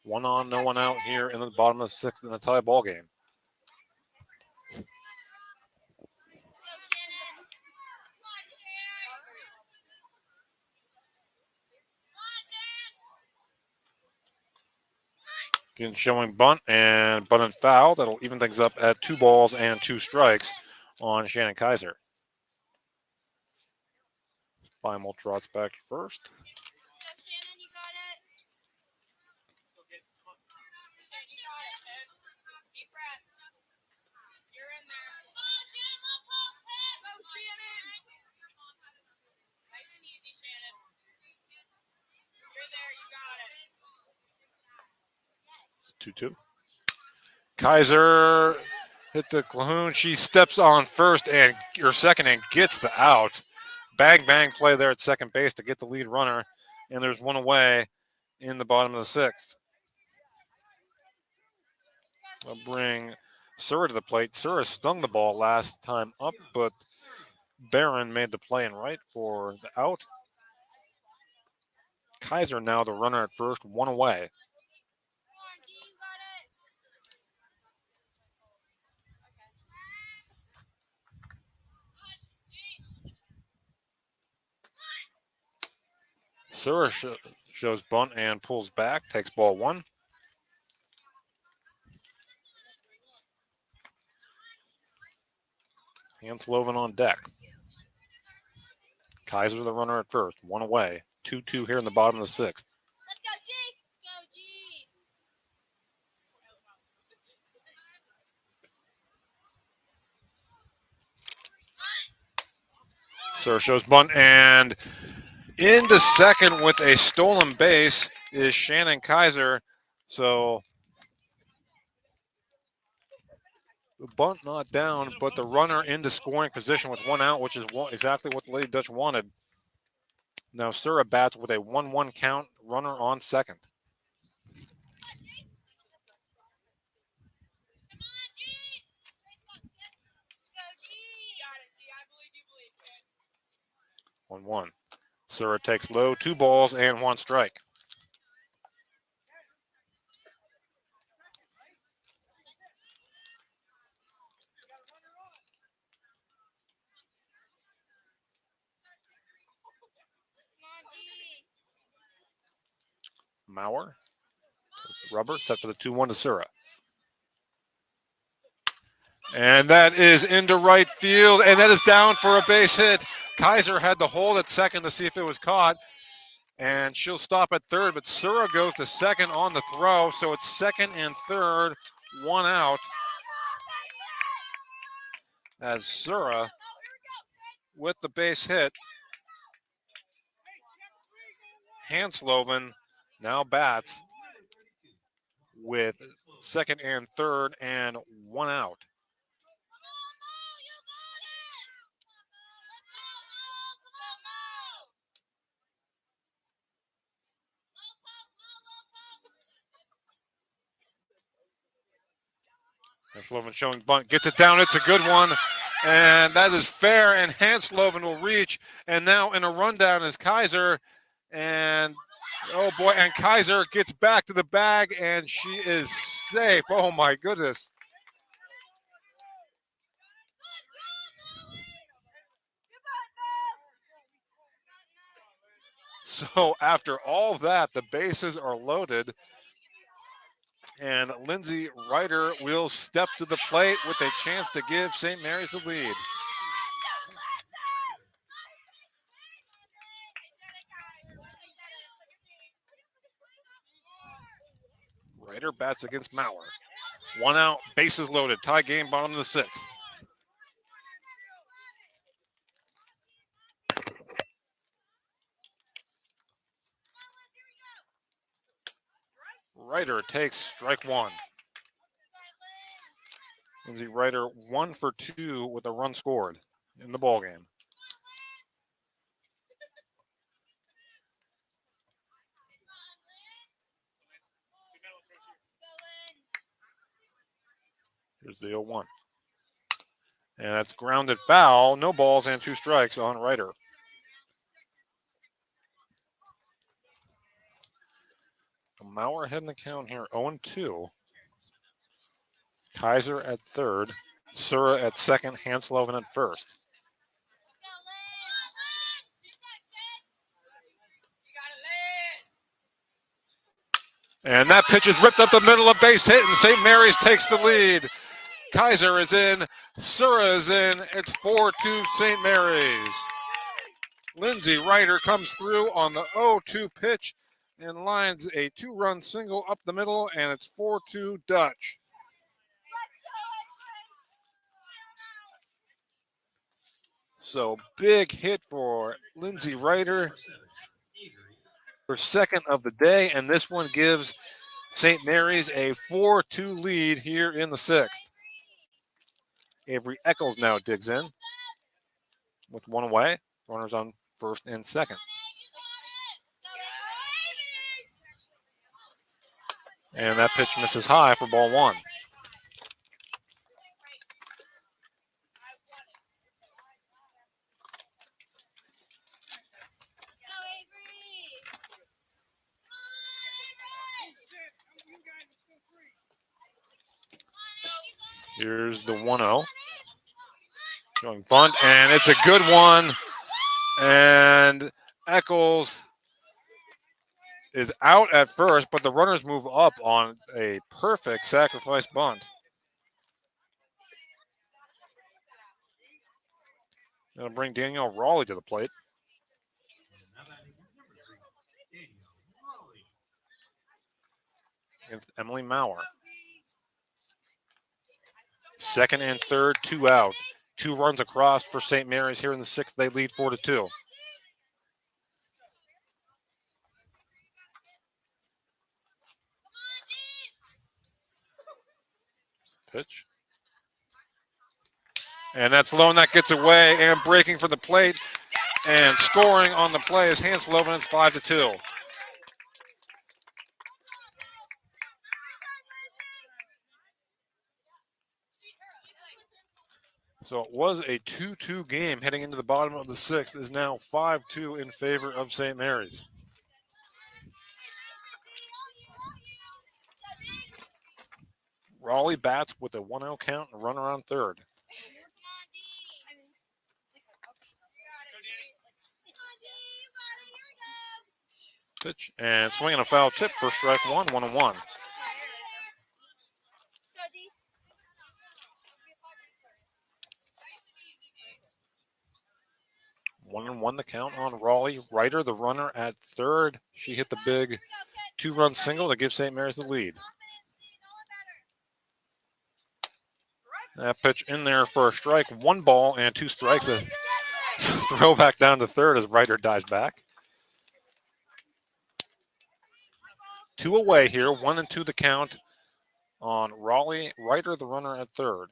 Speaker 4: 1 on, no one out here in the bottom of the 6th in a tie ball game. Again, showing bunt and foul. That'll even things up at 2 balls and 2 strikes on Shannon Kaiser. Beimel trots back to first. Two, 2. Kaiser hit the Calhoun. She steps on second and gets the out. Bang, bang play there at second base to get the lead runner. And there's 1 away in the bottom of the 6th. I'll bring Sura to the plate. Sura stung the ball last time up, but Barron made the play in right for the out. Kaiser now the runner at first, 1 away. Sura shows bunt and pulls back, takes ball 1. Hansloven on deck. Kaiser the runner at first, 1 away. 2-2 here in the bottom of the 6th.
Speaker 9: Let's go, G! Let's go, G!
Speaker 4: Sura shows bunt and into second with a stolen base is Shannon Kaiser. So the bunt not down, but the runner into scoring position with 1 out, which is exactly what the Lady Dutch wanted. Now Sura bats with a 1-1 count, runner on second.
Speaker 9: Come on, G! Let's go, G! Got it, G. I believe you,
Speaker 4: 1-1. Sura takes low, 2 balls and 1 strike. Maurer. Rubber set for the 2-1 to Sura. And that is into right field, and that is down for a base hit. Kaiser had to hold at second to see if it was caught, and she'll stop at third, but Sura goes to second on the throw, so it's second and third, 1 out. As Sura, with the base hit, Hansloven now bats with second and third and 1 out. Hansloven showing bunt, gets it down, it's a good one, and that is fair, and Hansloven will reach, and now in a rundown is Kaiser, and oh boy, and Kaiser gets back to the bag, and she is safe. Oh my goodness. So after all that, the bases are loaded, and Lindsay Ryder will step to the plate with a chance to give St. Mary's the lead. Ryder bats against Maurer. 1 out, bases loaded, tie game, bottom of the 6th. Ryder takes strike 1. Lindsay Ryder 1 for 2 with a run scored in the ballgame. Here's the 0-1. And that's grounded foul. No balls and 2 strikes on Ryder. Maurer ahead in the count here, 0-2. Kaiser at third, Sura at second, Hansloven at first. And that pitch is ripped up the middle, of base hit, and St. Mary's takes the lead. Kaiser is in, Sura is in, it's 4-2 St. Mary's. Lindsay Ryder comes through on the 0-2 pitch and lines a 2-run single up the middle, and it's 4-2 Dutch. So big hit for Lindsay Ryder, her second of the day, and this one gives St. Mary's a 4-2 lead here in the 6th. Avery Eccles now digs in with 1 away, runners on first and second. And that pitch misses high for ball 1. Here's the 1-0. Showing bunt, and it's a good one. And Eccles is out at first, but the runners move up on a perfect sacrifice bunt. That'll bring Danielle Raleigh to the plate. Against Emily Maurer. Second and third, 2 out. 2 runs across for St. Mary's here in the 6th. They lead 4-2. Pitch. And that's low, and that gets away, and breaking for the plate and scoring on the play is Hansloven. It's 5-2. So it was a 2-2 game heading into the bottom of the 6th. Is now 5-2 in favor of St. Mary's. Raleigh bats with a 1-0 count and runner on third. Pitch and swinging a foul tip for strike one, 1-1. One and one the count on Raleigh. Ryder, the runner at third. She hit the big 2-run single to give St. Mary's the lead. That pitch in there for a strike. 1 ball and 2 strikes. A throw back down to third as Ryder dives back. 2 away here. 1-2 the count on Raleigh. Ryder, the runner at third.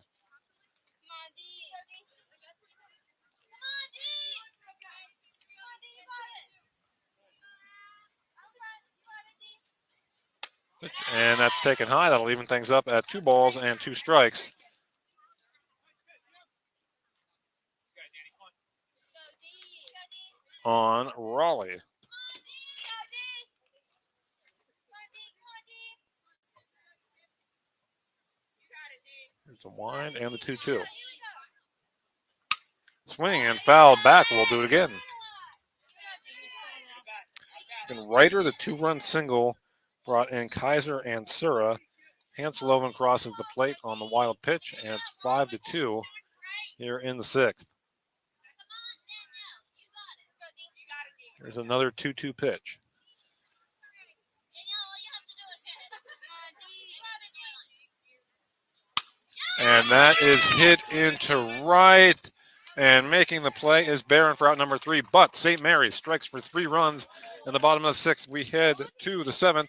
Speaker 4: And that's taken high. That'll even things up at 2 balls and 2 strikes. On Raleigh. Here's the wind and the 2-2. Swing and foul back. We'll do it again. And Ryder, the 2-run single, brought in Kaiser and Sura. Hanseloven crosses the plate on the wild pitch, and it's 5-2 here in the 6th. Here's another 2-2 pitch. And that is hit into right. And making the play is Barron for out number 3. But St. Mary's strikes for 3 runs in the bottom of the 6th. We head to the 7th.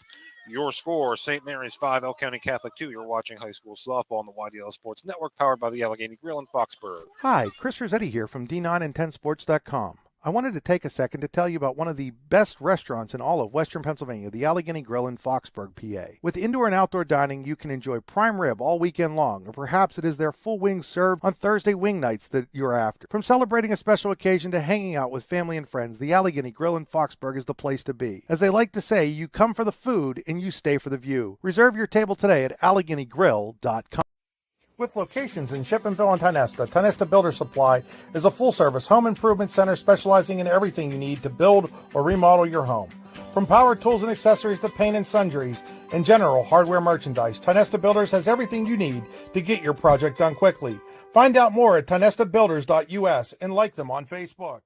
Speaker 4: Your score, St. Mary's 5, Elk County Catholic 2. You're watching high school softball on the YDL Sports Network, powered by the Allegheny Grill in Foxburg.
Speaker 6: Hi, Chris Rossetti here from D9and10sports.com. I wanted to take a second to tell you about one of the best restaurants in all of Western Pennsylvania, the Allegheny Grill in Foxburg, PA. With indoor and outdoor dining, you can enjoy prime rib all weekend long, or perhaps it is their full wings served on Thursday wing nights that you're after. From celebrating a special occasion to hanging out with family and friends, the Allegheny Grill in Foxburg is the place to be. As they like to say, you come for the food and you stay for the view. Reserve your table today at AlleghenyGrill.com.
Speaker 1: With locations in Shippensville and Tionesta, Tionesta Builder Supply is a full-service home improvement center specializing in everything you need to build or remodel your home. From power tools and accessories to paint and sundries and general hardware merchandise, Tionesta Builders has everything you need to get your project done quickly. Find out more at tionestabuilders.us and like them on Facebook.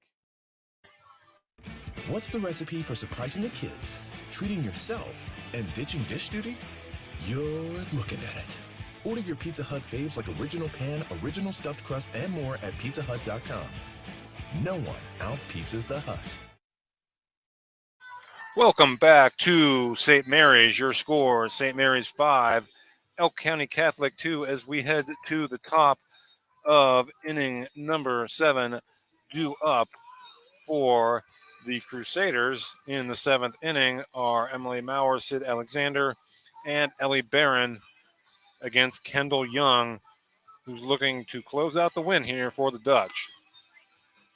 Speaker 5: What's the recipe for surprising the kids, treating yourself, and ditching dish duty? You're looking at it. Order your Pizza Hut faves like original pan, original stuffed crust, and more at pizzahut.com. No one out-pizzas the Hut.
Speaker 4: Welcome back to St. Mary's. Your score, St. Mary's 5, Elk County Catholic 2, as we head to the top of inning number 7, due up for the Crusaders in the 7th inning are Emily Maurer, Sid Alexander, and Ellie Barron against Kendall Young, who's looking to close out the win here for the Dutch.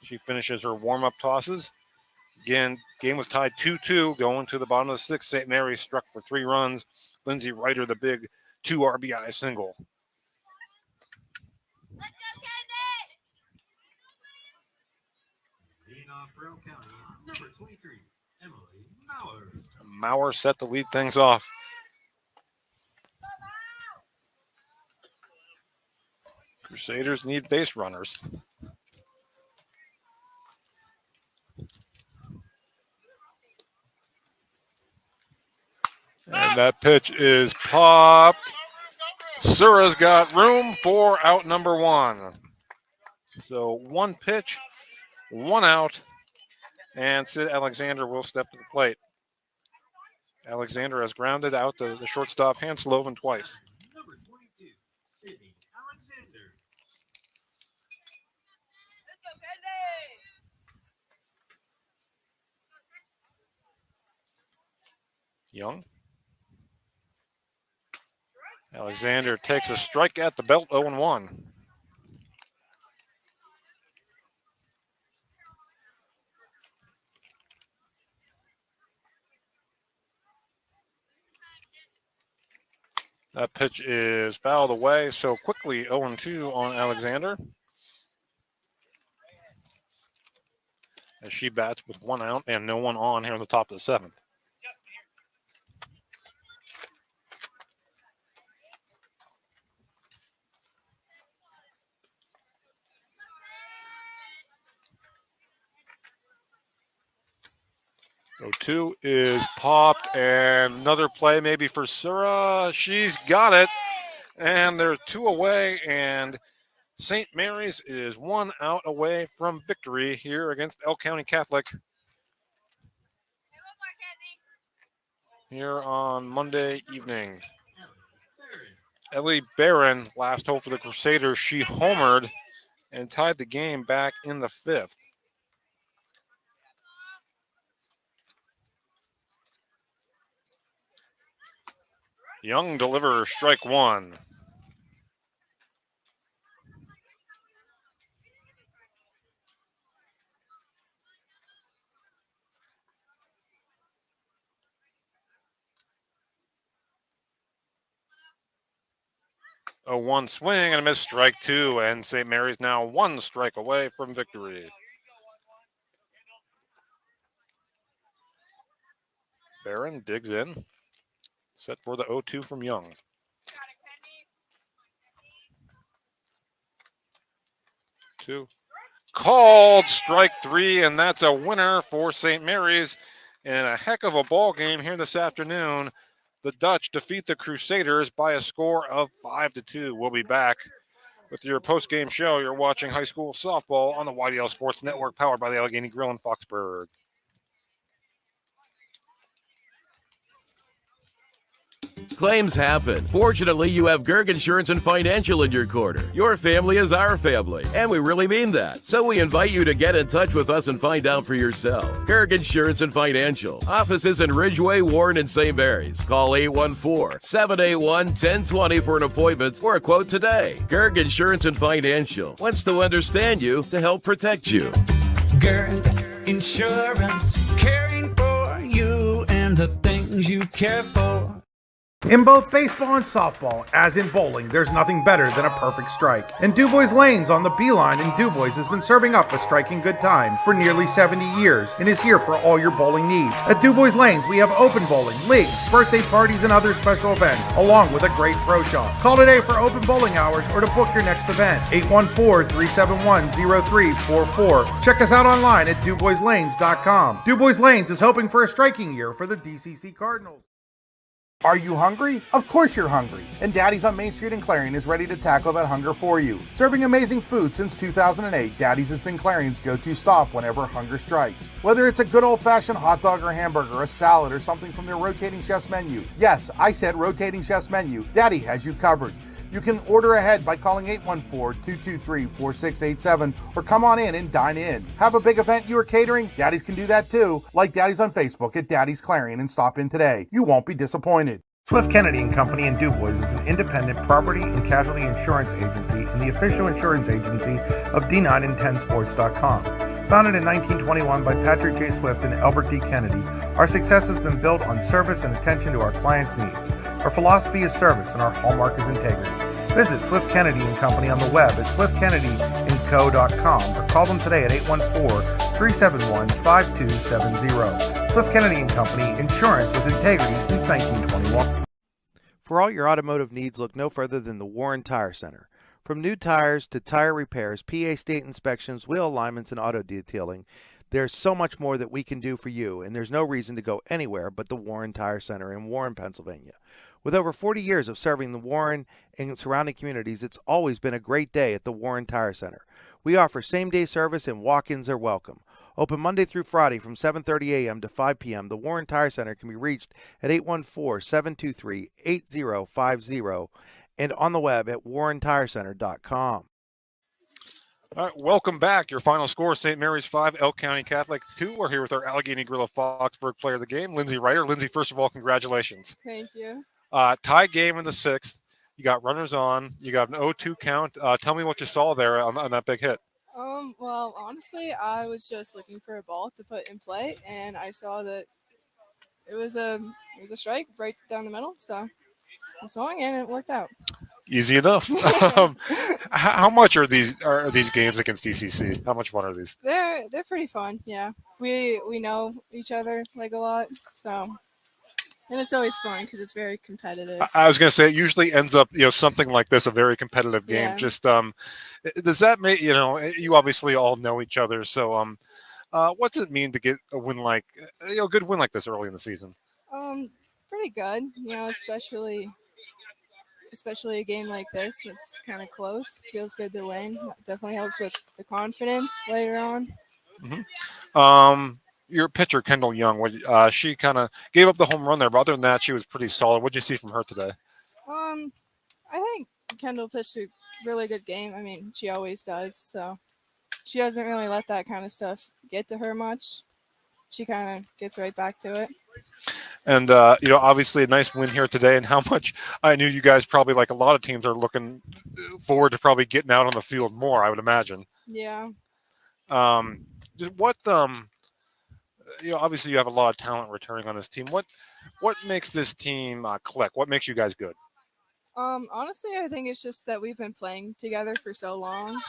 Speaker 4: She finishes her warm-up tosses. Again, game was tied 2-2 going to the bottom of the 6th. St. Mary's struck for 3 runs. Lindsay Ryder, the big 2 RBI single.
Speaker 9: Let's go, Candy!
Speaker 10: Leading off Brown County, number 23, Emily Maurer.
Speaker 4: Maurer set to lead things off. Crusaders need base runners. And that pitch is popped. Sura's got room for out number 1. So 1 pitch, 1 out, and Sid Alexander will step to the plate. Alexander has grounded out the shortstop Hanseloven twice.
Speaker 10: Number 22, Sydney Alexander.
Speaker 9: Let's go, Candy!
Speaker 4: Young. Alexander takes a strike at the belt, 0-1. That pitch is fouled away, so quickly 0-2 on Alexander. As she bats with 1 out and no one on here in the top of the 7th. 0-2 is popped, and another play maybe for Sura. She's got it, and they're 2 away, and St. Mary's is 1 out away from victory here against Elk County Catholic here on Monday evening. Ellie Barron, last hope for the Crusaders. She homered and tied the game back in the 5th. Young delivers strike 1. A 1 swing and a missed strike 2, and St. Mary's now 1 strike away from victory. Barron digs in. Set for the 0-2 from Young. 2. Called strike 3, and that's a winner for St. Mary's. And a heck of a ball game here this afternoon. The Dutch defeat the Crusaders by a score of 5-2. We'll be back with your post-game show. You're watching high school softball on the YDL Sports Network, powered by the Allegheny Grill in Foxburg.
Speaker 2: Claims happen. Fortunately, you have Gerg Insurance and Financial in your corner. Your family is our family, and we really mean that. So we invite you to get in touch with us and find out for yourself. Gerg Insurance and Financial. Offices in Ridgeway, Warren, and St. Mary's. Call 814-781-1020 for an appointment or a quote today. Gerg Insurance and Financial wants to understand you to help protect you.
Speaker 3: Gerg Insurance, caring for you and the things you care for.
Speaker 1: In both baseball and softball, as in bowling, there's nothing better than a perfect strike. And DuBois Lanes on the Beeline in DuBois has been serving up a striking good time for nearly 70 years and is here for all your bowling needs. At DuBois Lanes, we have open bowling, leagues, birthday parties, and other special events, along with a great pro shop. Call today for open bowling hours or to book your next event. 814-371-0344. Check us out online at DuBoisLanes.com. DuBois Lanes is hoping for a striking year for the DCC Cardinals.
Speaker 11: Are you hungry? Of course you're hungry. And Daddy's on Main Street in Clarion is ready to tackle that hunger for you. Serving amazing food since 2008, Daddy's has been Clarion's go-to stop whenever hunger strikes. Whether it's a good old-fashioned hot dog or hamburger, a salad, or something from their rotating chef's menu. Yes, I said rotating chef's menu. Daddy has you covered. You can order ahead by calling 814-223-4687 or come on in and dine in. Have a big event you are catering? Daddy's can do that too. Like Daddy's on Facebook at Daddy's Clarion and stop in today. You won't be disappointed.
Speaker 1: Swift Kennedy and Company in DuBois is an independent property and casualty insurance agency and the official insurance agency of D9and10sports.com. Founded in 1921 by Patrick J. Swift and Albert D. Kennedy, our success has been built on service and attention to our clients' needs. Our philosophy is service and our hallmark is integrity. Visit Swift Kennedy and Company on the web at swiftkennedyandco.com or call them today at 814-371-5270. Swift Kennedy and Company, insurance with integrity since 1921.
Speaker 6: For all your automotive needs, look no further than the Warren Tire Center. From new tires to tire repairs, PA state inspections, wheel alignments, and auto detailing, there's so much more that we can do for you, and there's no reason to go anywhere but the Warren Tire Center in Warren, Pennsylvania. With over 40 years of serving the Warren and surrounding communities, it's always been a great day at the Warren Tire Center. We offer same-day service and walk-ins are welcome. Open Monday through Friday from 7:30 a.m. to 5 p.m., the Warren Tire Center can be reached at 814-723-8050 and on the web at warrentirecenter.com.
Speaker 4: All right, welcome back. Your final score, St. Mary's 5, Elk County Catholic 2. We're here with our Allegheny Grill of Foxburg player of the game, Lindsay Ryder. Lindsay, first of all, congratulations.
Speaker 12: Thank you.
Speaker 4: Tie game in the 6th. You got runners on. You got an 0-2 count. Tell me what you saw there on that big hit.
Speaker 12: Well, honestly, I was just looking for a ball to put in play, and I saw that it was a strike right down the middle, so I swung and it worked out.
Speaker 4: Easy enough. How much are these games against DCC? How much fun are these?
Speaker 12: They're pretty fun. Yeah, we know each other like a lot, so. And it's always fun because it's very competitive.
Speaker 4: I was going to say it usually ends up, something like this, a very competitive game.
Speaker 12: Yeah.
Speaker 4: Just does that make, you obviously all know each other. So What's it mean to get a win like a good win like this early in the season?
Speaker 12: Pretty good. Especially a game like this. It's kind of close. Feels good to win. Definitely helps with the confidence later on.
Speaker 4: Your pitcher Kendall Young, she kind of gave up the home run there, but other than that, she was pretty solid. What did you see from her today?
Speaker 12: I think Kendall pitched a really good game. I mean, she always does. So she doesn't really let that kind of stuff get to her much. She kind of gets right back to it.
Speaker 4: And, obviously a nice win here today. And how much I knew you guys probably, like a lot of teams, are looking forward to probably getting out on the field more, I would imagine.
Speaker 12: Yeah.
Speaker 4: Obviously you have a lot of talent returning on this team. What makes this team click? What makes you guys good?
Speaker 12: Honestly, I think it's just that we've been playing together for so long.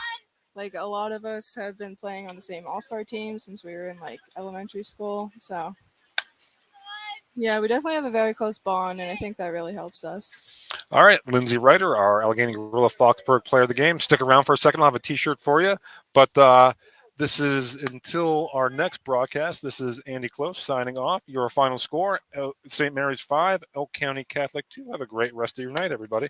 Speaker 12: Like, a lot of us have been playing on the same all-star team since we were in, like, elementary school. So, yeah, we definitely have a very close bond, and I think that really helps us.
Speaker 4: All right, Lindsay Ryder, our Allegheny Gorilla Foxburg player of the game. Stick around for a second. I'll have a T-shirt for you. But this is until our next broadcast. This is Andy Close signing off. Your final score, St. Mary's 5, Elk County Catholic 2. Have a great rest of your night, everybody.